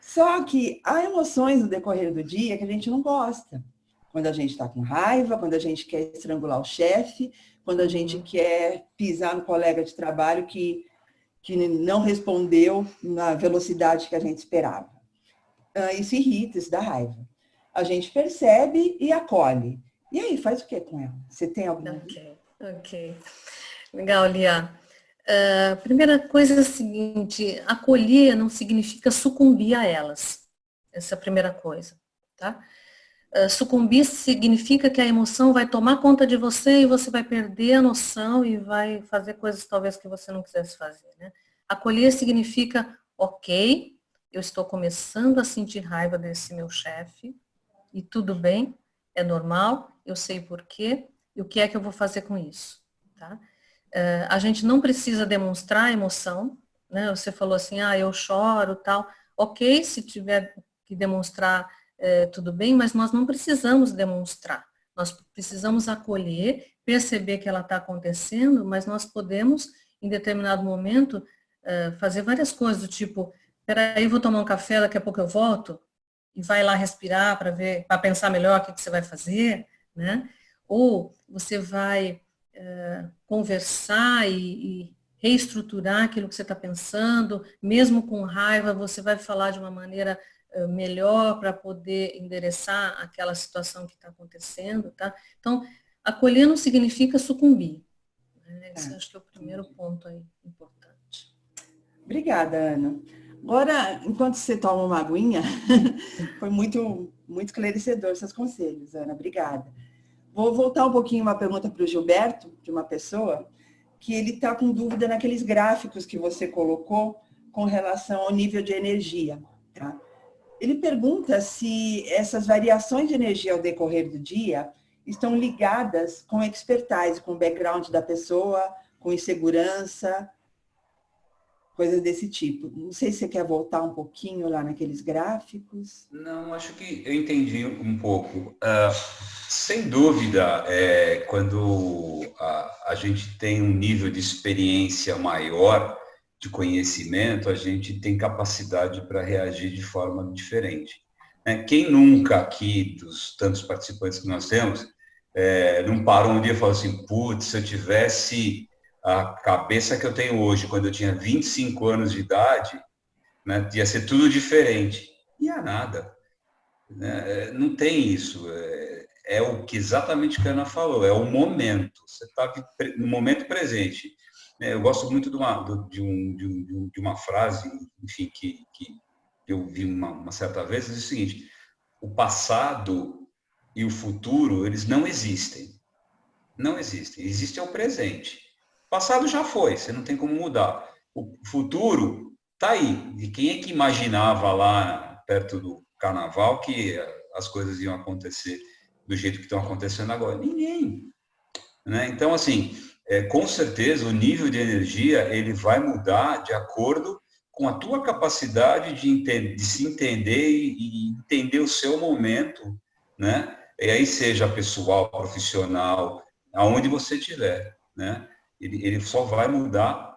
Só que há emoções no decorrer do dia que a gente não gosta. Quando a gente está com raiva, quando a gente quer estrangular o chefe, quando a gente quer pisar no colega de trabalho que não respondeu na velocidade que a gente esperava. Isso irrita, isso dá raiva. A gente percebe e acolhe. E aí, faz o que com ela? Você tem alguma? Ok. Legal, Lia. Primeira coisa é a seguinte, acolher não significa sucumbir a elas. Essa é a primeira coisa, tá? Sucumbir significa que a emoção vai tomar conta de você e você vai perder a noção e vai fazer coisas talvez que você não quisesse fazer, né? Acolher significa, ok, eu estou começando a sentir raiva desse meu chefe e tudo bem, é normal, eu sei por quê e o que é que eu vou fazer com isso, tá? A gente não precisa demonstrar emoção, né? Você falou assim, eu choro, tal. Ok, se tiver que demonstrar, tudo bem, mas nós não precisamos demonstrar. Nós precisamos acolher, perceber que ela está acontecendo, mas nós podemos, em determinado momento, fazer várias coisas, do tipo, peraí, vou tomar um café, daqui a pouco eu volto, e vai lá respirar para pensar melhor o que você vai fazer, né? Ou você vai conversar e reestruturar aquilo que você está pensando, mesmo com raiva, você vai falar de uma maneira melhor para poder endereçar aquela situação que está acontecendo, tá? Então, acolher não significa sucumbir. Né? Esse acho que é o primeiro ponto aí importante. Obrigada, Ana. Agora, enquanto você toma uma aguinha, foi muito, muito esclarecedor seus conselhos, Ana. Obrigada. Vou voltar um pouquinho uma pergunta para o Gilberto, de uma pessoa, que ele está com dúvida naqueles gráficos que você colocou com relação ao nível de energia. Tá? Ele pergunta se essas variações de energia ao decorrer do dia estão ligadas com expertise, com o background da pessoa, com insegurança, coisas desse tipo. Não sei se você quer voltar um pouquinho lá naqueles gráficos. Não, acho que eu entendi um pouco. Sem dúvida, quando a gente tem um nível de experiência maior, de conhecimento, a gente tem capacidade para reagir de forma diferente. Quem nunca aqui, dos tantos participantes que nós temos, não parou um dia e falou assim, putz, se eu tivesse a cabeça que eu tenho hoje, quando eu tinha 25 anos de idade, né, ia ser tudo diferente. E é nada. Né? Não tem isso. É o que exatamente que a Ana falou, é o momento. Você está no momento presente. Eu gosto muito de uma frase, enfim, que eu vi uma certa vez, é o seguinte, o passado e o futuro, eles não existem. Não existem. Existe é o presente. O passado já foi, você não tem como mudar. O futuro está aí. E quem é que imaginava lá, perto do carnaval, que as coisas iam acontecer do jeito que estão acontecendo agora? Ninguém. Né? Então, assim, com certeza o nível de energia ele vai mudar de acordo com a tua capacidade de se entender e entender o seu momento, né? E aí seja pessoal, profissional, aonde você estiver, né? Ele só vai mudar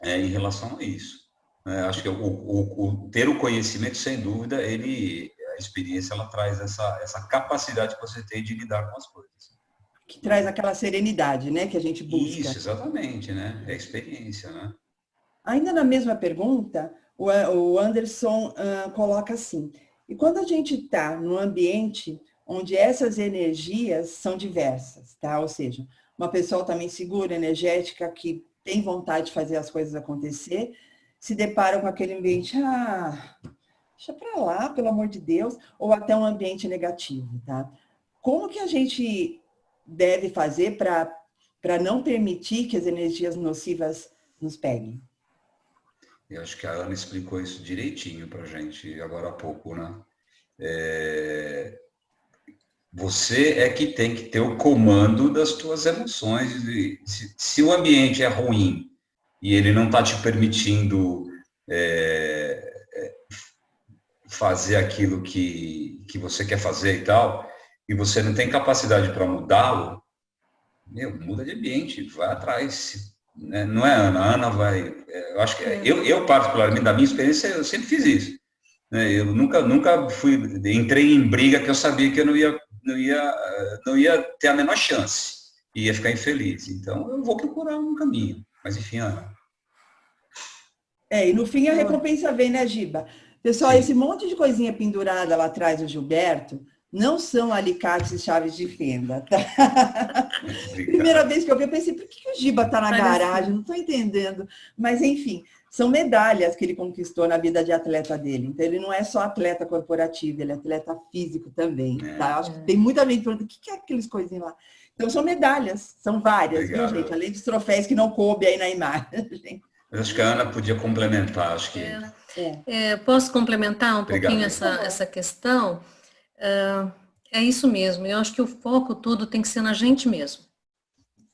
em relação a isso. Né? Acho que ter o conhecimento, sem dúvida, a experiência ela traz essa capacidade que você tem de lidar com as coisas. Que traz aquela serenidade, né, que a gente busca. Isso, exatamente, né? É a experiência, né? Ainda na mesma pergunta, o Anderson coloca assim, e quando a gente está num ambiente onde essas energias são diversas, tá? Ou seja, uma pessoa também segura, energética, que tem vontade de fazer as coisas acontecer, se depara com aquele ambiente, deixa para lá, pelo amor de Deus, ou até um ambiente negativo, tá? Como que a gente deve fazer para não permitir que as energias nocivas nos peguem? Eu acho que a Ana explicou isso direitinho para a gente agora há pouco, né? Você é que tem que ter o comando das tuas emoções. Se o ambiente é ruim e ele não está te permitindo fazer aquilo que você quer fazer e tal, e você não tem capacidade para mudá-lo, muda de ambiente, vai atrás. Né? Não é a Ana? A Ana vai... Eu acho que eu particularmente, da minha experiência, eu sempre fiz isso. Né? Eu nunca entrei em briga que eu sabia que eu não ia ter a menor chance. Ia ficar infeliz. Então, eu vou procurar um caminho. Mas, enfim, Ana. E no fim a recompensa vem, né, Giba? Pessoal, esse monte de coisinha pendurada lá atrás do Gilberto não são alicates e chaves de fenda, tá? Primeira vez que eu vi, eu pensei, por que o Giba está na garagem? Não estou entendendo. Mas, enfim, são medalhas que ele conquistou na vida de atleta dele. Então, ele não é só atleta corporativo, ele é atleta físico também, tá? Acho que tem muita gente perguntando, o que é aqueles coisinhas lá? Então, são medalhas, são várias, viu, gente? Além dos troféus que não coube aí na imagem. Eu acho que a Ana podia complementar, acho que... Posso complementar um pouquinho essa questão? É isso mesmo, eu acho que o foco todo tem que ser na gente mesmo.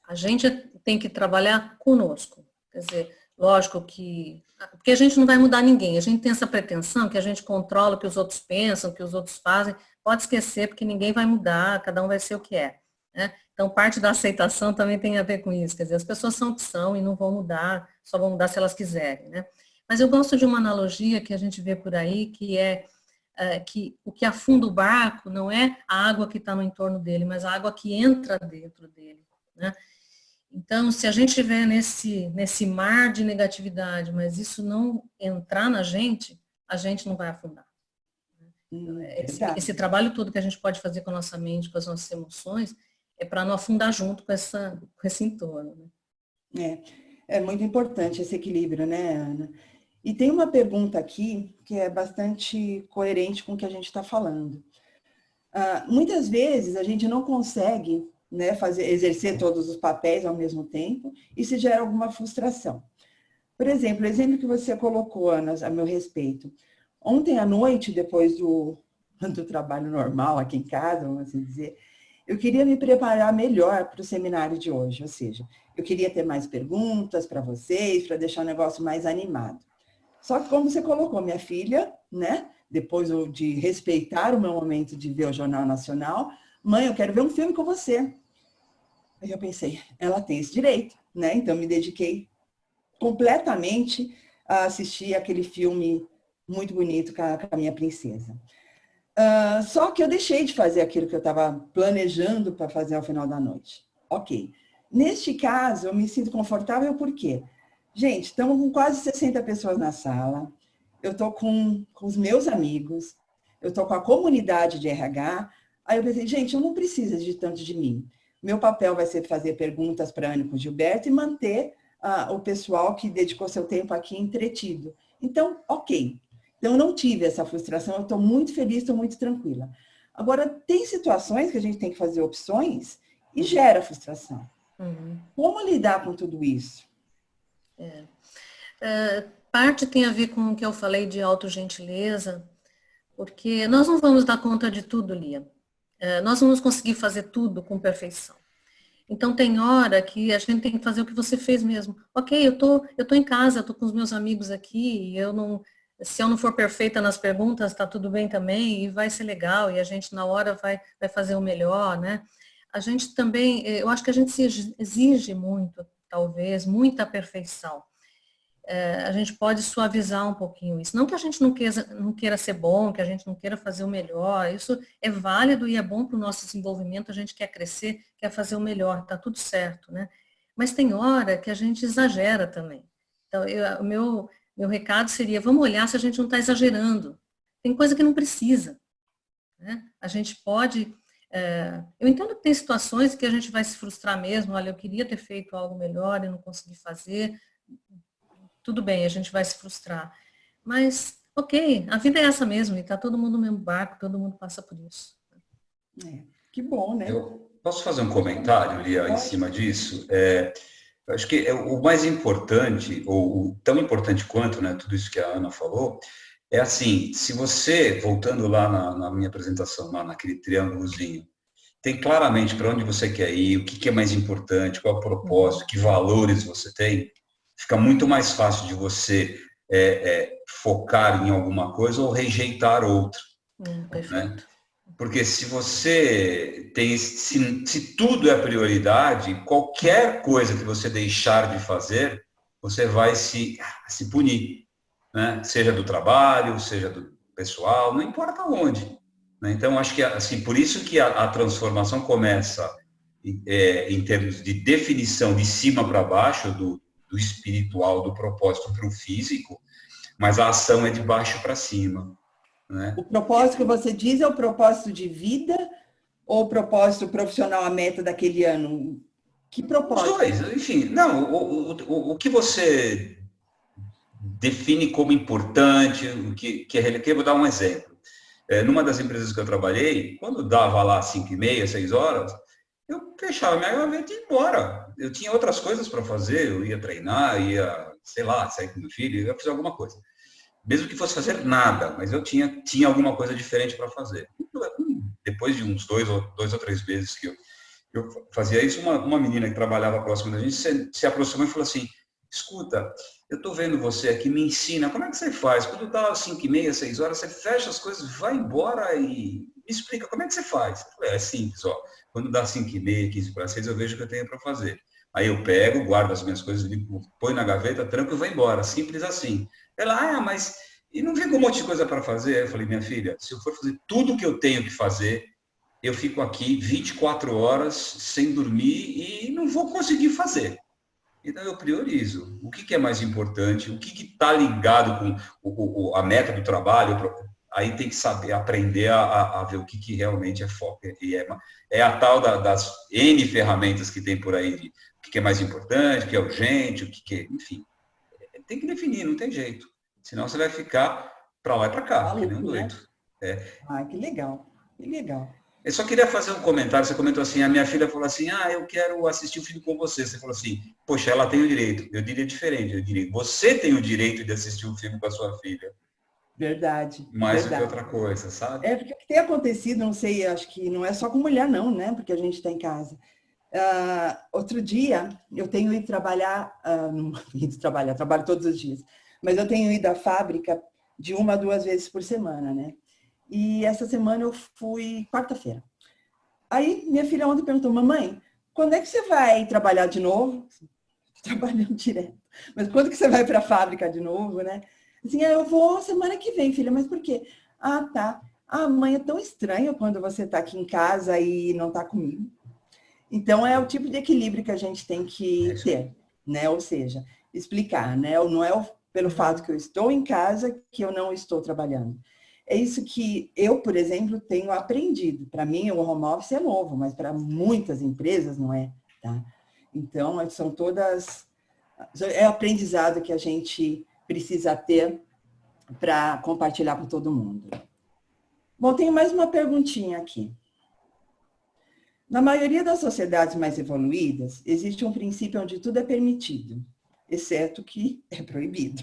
A gente tem que trabalhar conosco. Quer dizer, lógico que... Porque a gente não vai mudar ninguém, a gente tem essa pretensão que a gente controla o que os outros pensam, o que os outros fazem. Pode esquecer, porque ninguém vai mudar, cada um vai ser o que é. Né? Então, parte da aceitação também tem a ver com isso. Quer dizer, as pessoas são o que são e não vão mudar, só vão mudar se elas quiserem. Né? Mas eu gosto de uma analogia que a gente vê por aí, que é que o que afunda o barco não é a água que está no entorno dele, mas a água que entra dentro dele. Né? Então, se a gente estiver nesse mar de negatividade, mas isso não entrar na gente, a gente não vai afundar. Esse trabalho todo que a gente pode fazer com a nossa mente, com as nossas emoções, é para não afundar junto com esse entorno. Né? É muito importante esse equilíbrio, né, Ana? E tem uma pergunta aqui que é bastante coerente com o que a gente está falando. Muitas vezes a gente não consegue, né, exercer todos os papéis ao mesmo tempo e se gera alguma frustração. Por exemplo, o exemplo que você colocou, Ana, a meu respeito. Ontem à noite, depois do trabalho normal aqui em casa, vamos assim dizer, eu queria me preparar melhor para o seminário de hoje, ou seja, eu queria ter mais perguntas para vocês, para deixar o negócio mais animado. Só que como você colocou, minha filha, né, depois de respeitar o meu momento de ver o Jornal Nacional, mãe, eu quero ver um filme com você. Aí eu pensei, ela tem esse direito, né? Então me dediquei completamente a assistir aquele filme muito bonito com a minha princesa. Só que eu deixei de fazer aquilo que eu estava planejando para fazer ao final da noite. Ok. Neste caso, eu me sinto confortável porque, gente, estamos com quase 60 pessoas na sala, eu estou com os meus amigos, eu estou com a comunidade de RH, aí eu pensei, gente, eu não preciso de tanto de mim. Meu papel vai ser fazer perguntas para a Ana e para o Gilberto e manter o pessoal que dedicou seu tempo aqui entretido. Então, ok. Então, eu não tive essa frustração, eu estou muito feliz, estou muito tranquila. Agora, tem situações que a gente tem que fazer opções e gera frustração. Como lidar com tudo isso? Parte tem a ver com o que eu falei de autogentileza, porque nós não vamos dar conta de tudo, Lia. Nós não vamos conseguir fazer tudo com perfeição. Então, tem hora que a gente tem que fazer o que você fez mesmo. Ok, eu tô em casa, eu tô com os meus amigos aqui, se eu não for perfeita nas perguntas, tá tudo bem também, e vai ser legal, e a gente na hora vai fazer o melhor, né? A gente também, eu acho que a gente se exige muito, talvez, muita perfeição. A gente pode suavizar um pouquinho isso. Não que a gente não queira ser bom, que a gente não queira fazer o melhor, isso é válido e é bom para o nosso desenvolvimento, a gente quer crescer, quer fazer o melhor, tá tudo certo, né? Mas tem hora que a gente exagera também. Então, o meu recado seria, vamos olhar se a gente não está exagerando. Tem coisa que não precisa, né? A gente pode... eu entendo que tem situações que a gente vai se frustrar mesmo, olha, eu queria ter feito algo melhor e não consegui fazer. Tudo bem, a gente vai se frustrar. Mas, ok, a vida é essa mesmo, e está todo mundo no mesmo barco, todo mundo passa por isso. Que bom, né? Eu posso fazer um comentário, Lia, em cima disso? Eu acho que o mais importante, ou tão importante quanto, né, tudo isso que a Ana falou, é assim, se você, voltando lá na minha apresentação, lá naquele triângulozinho, tem claramente para onde você quer ir, o que é mais importante, qual é o propósito, que valores você tem, fica muito mais fácil de você focar em alguma coisa ou rejeitar outra. Né? Porque se você tem, se tudo é prioridade, qualquer coisa que você deixar de fazer, você vai se punir, né? Seja do trabalho, seja do pessoal, não importa onde. Né? Então, acho que assim, por isso que a transformação começa em termos de definição de cima para baixo, do espiritual, do propósito para o físico, mas a ação é de baixo para cima. Né? O propósito que você diz é o propósito de vida ou o propósito profissional, a meta daquele ano? Que propósito? Os dois, enfim. Não, o que você define como importante, o que é relevante. Eu vou dar um exemplo. Numa das empresas que eu trabalhei, quando dava lá 5h30, 6 horas, eu fechava minha gaveta e ia embora. Eu tinha outras coisas para fazer, eu ia treinar, ia, sei lá, sair com meu filho, ia fazer alguma coisa. Mesmo que fosse fazer nada, mas eu tinha alguma coisa diferente para fazer. Depois de uns 2 ou 3 meses que eu fazia isso, uma menina que trabalhava próximo da gente se aproximou e falou assim, escuta, eu estou vendo você aqui, me ensina, como é que você faz? Quando está às 5h30, 6 horas, você fecha as coisas, vai embora e me explica, como é que você faz? Eu falei, é simples, ó, quando dá 5h30, 15 para 6, eu vejo o que eu tenho para fazer. Aí eu pego, guardo as minhas coisas, põe na gaveta, tranco e vou embora, simples assim. Ela, mas e não vem com um monte de coisa para fazer? Eu falei, minha filha, se eu for fazer tudo o que eu tenho que fazer, eu fico aqui 24 horas sem dormir e não vou conseguir fazer. Então, eu priorizo. O que é mais importante? O que está ligado com a meta do trabalho? Aí tem que saber, aprender a ver o que realmente é foco. E é a tal das N ferramentas que tem por aí, de o que é mais importante, o que é urgente, o que é... Enfim, tem que definir, não tem jeito. Senão você vai ficar para lá e para cá, que nem um doido. Que legal, que legal. Eu só queria fazer um comentário, você comentou assim, a minha filha falou assim, eu quero assistir o filme com você. Você falou assim, poxa, ela tem o direito. Eu diria diferente, eu diria, você tem o direito de assistir um filme com a sua filha. Verdade. Mais verdade. do que outra coisa, sabe? Porque o que tem acontecido, não sei, acho que não é só com mulher não, né? Porque a gente está em casa. Outro dia, eu tenho ido trabalhar, trabalho todos os dias, mas eu tenho ido à fábrica de 1 a 2 vezes por semana, né? E essa semana eu fui quarta-feira. Aí minha filha ontem perguntou, mamãe, quando é que você vai trabalhar de novo? Trabalhando direto. Mas quando que você vai para a fábrica de novo, né? Assim, eu vou semana que vem, filha, mas por quê? Tá. Ah, mãe, é tão estranho quando você está aqui em casa e não está comigo. Então, é o tipo de equilíbrio que a gente tem que ter, né? Ou seja, explicar, né? Não é pelo fato que eu estou em casa que eu não estou trabalhando. É isso que eu, por exemplo, tenho aprendido. Para mim, o home office é novo, mas para muitas empresas não é, tá? Então, são todas... É aprendizado que a gente precisa ter para compartilhar com todo mundo. Bom, tenho mais uma perguntinha aqui. Na maioria das sociedades mais evoluídas, existe um princípio onde tudo é permitido, exceto que é proibido.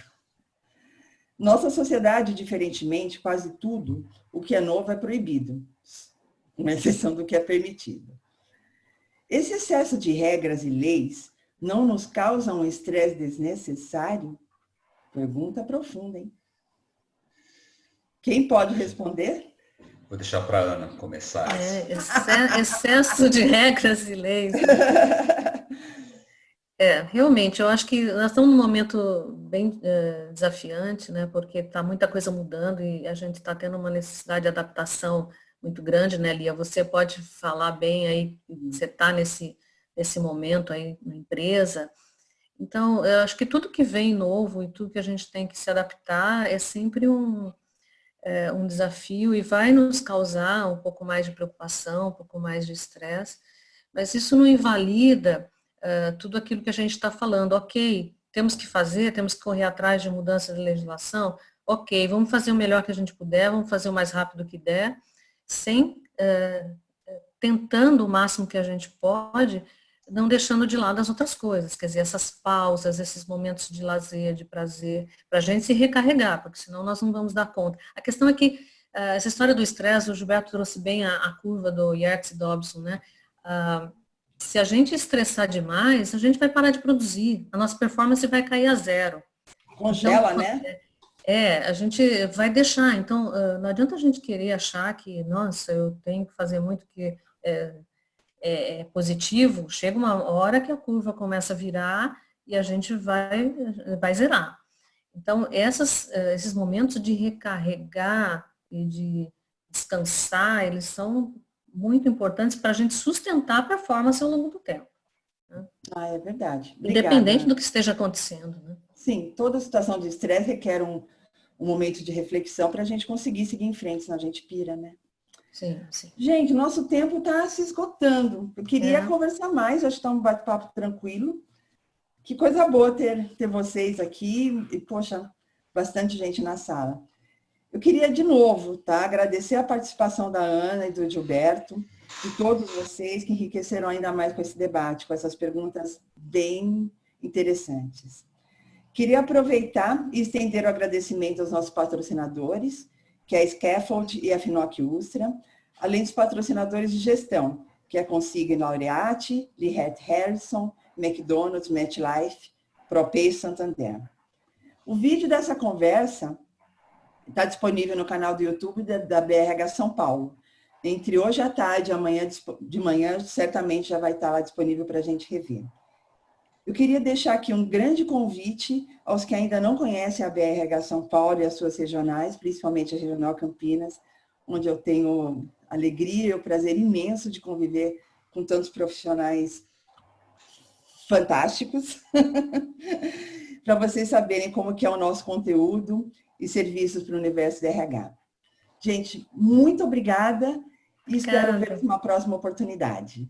Nossa sociedade, diferentemente, quase tudo o que é novo é proibido, com exceção do que é permitido. Esse excesso de regras e leis não nos causa um estresse desnecessário? Pergunta profunda, hein? Quem pode responder? Vou deixar para a Ana começar. Excesso de regras e leis. Realmente, eu acho que nós estamos num momento bem desafiante, né? Porque está muita coisa mudando e a gente está tendo uma necessidade de adaptação muito grande, né, Lia? Você pode falar bem aí, você está nesse momento aí na empresa. Então, eu acho que tudo que vem novo e tudo que a gente tem que se adaptar é sempre um desafio e vai nos causar um pouco mais de preocupação, um pouco mais de estresse, mas isso não invalida tudo aquilo que a gente está falando. Ok, temos que fazer, temos que correr atrás de mudança de legislação, ok, vamos fazer o melhor que a gente puder, vamos fazer o mais rápido que der, tentando o máximo que a gente pode, não deixando de lado as outras coisas, quer dizer, essas pausas, esses momentos de lazer, de prazer, para a gente se recarregar, porque senão nós não vamos dar conta. A questão é que essa história do estresse, o Gilberto trouxe bem a curva do Yerkes e Dobson, né? Se a gente estressar demais, a gente vai parar de produzir, a nossa performance vai cair a zero. Congela, então, né? A gente vai deixar, então não adianta a gente querer achar que, nossa, eu tenho que fazer muito que é positivo, chega uma hora que a curva começa a virar e a gente vai zerar. Então, esses momentos de recarregar e de descansar, eles são muito importantes para a gente sustentar a performance ao longo do tempo. Né? É verdade. Obrigada. Independente do que esteja acontecendo. Né? Sim, toda situação de estresse requer um momento de reflexão para a gente conseguir seguir em frente, senão a gente pira, né? Sim, sim. Gente, nosso tempo está se esgotando. Eu queria conversar mais, acho que está um bate-papo tranquilo. Que coisa boa ter vocês aqui e, poxa, bastante gente na sala. Eu queria, de novo, agradecer a participação da Ana e do Gilberto, e todos vocês que enriqueceram ainda mais com esse debate, com essas perguntas bem interessantes. Queria aproveitar e estender o agradecimento aos nossos patrocinadores, que é a Scaffold e a Finoc Ustra, além dos patrocinadores de gestão, que é a Consigne Laureate, Lee Harrison, McDonald's, MetLife, ProPay e Santander. O vídeo dessa conversa está disponível no canal do YouTube da BRH São Paulo. Entre hoje à tarde e amanhã de manhã, certamente já vai estar lá disponível para a gente rever. Eu queria deixar aqui um grande convite aos que ainda não conhecem a BRH São Paulo e as suas regionais, principalmente a Regional Campinas, onde eu tenho a alegria e o prazer imenso de conviver com tantos profissionais fantásticos, para vocês saberem como que é o nosso conteúdo e serviços para o universo da RH. Gente, muito obrigada e espero ver uma próxima oportunidade.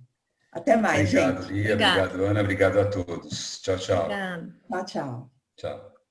Até mais, obrigado, gente. Lia, obrigado, Ana, obrigado a todos. Tchau, tchau. Obrigada. Tchau, tchau. Tchau.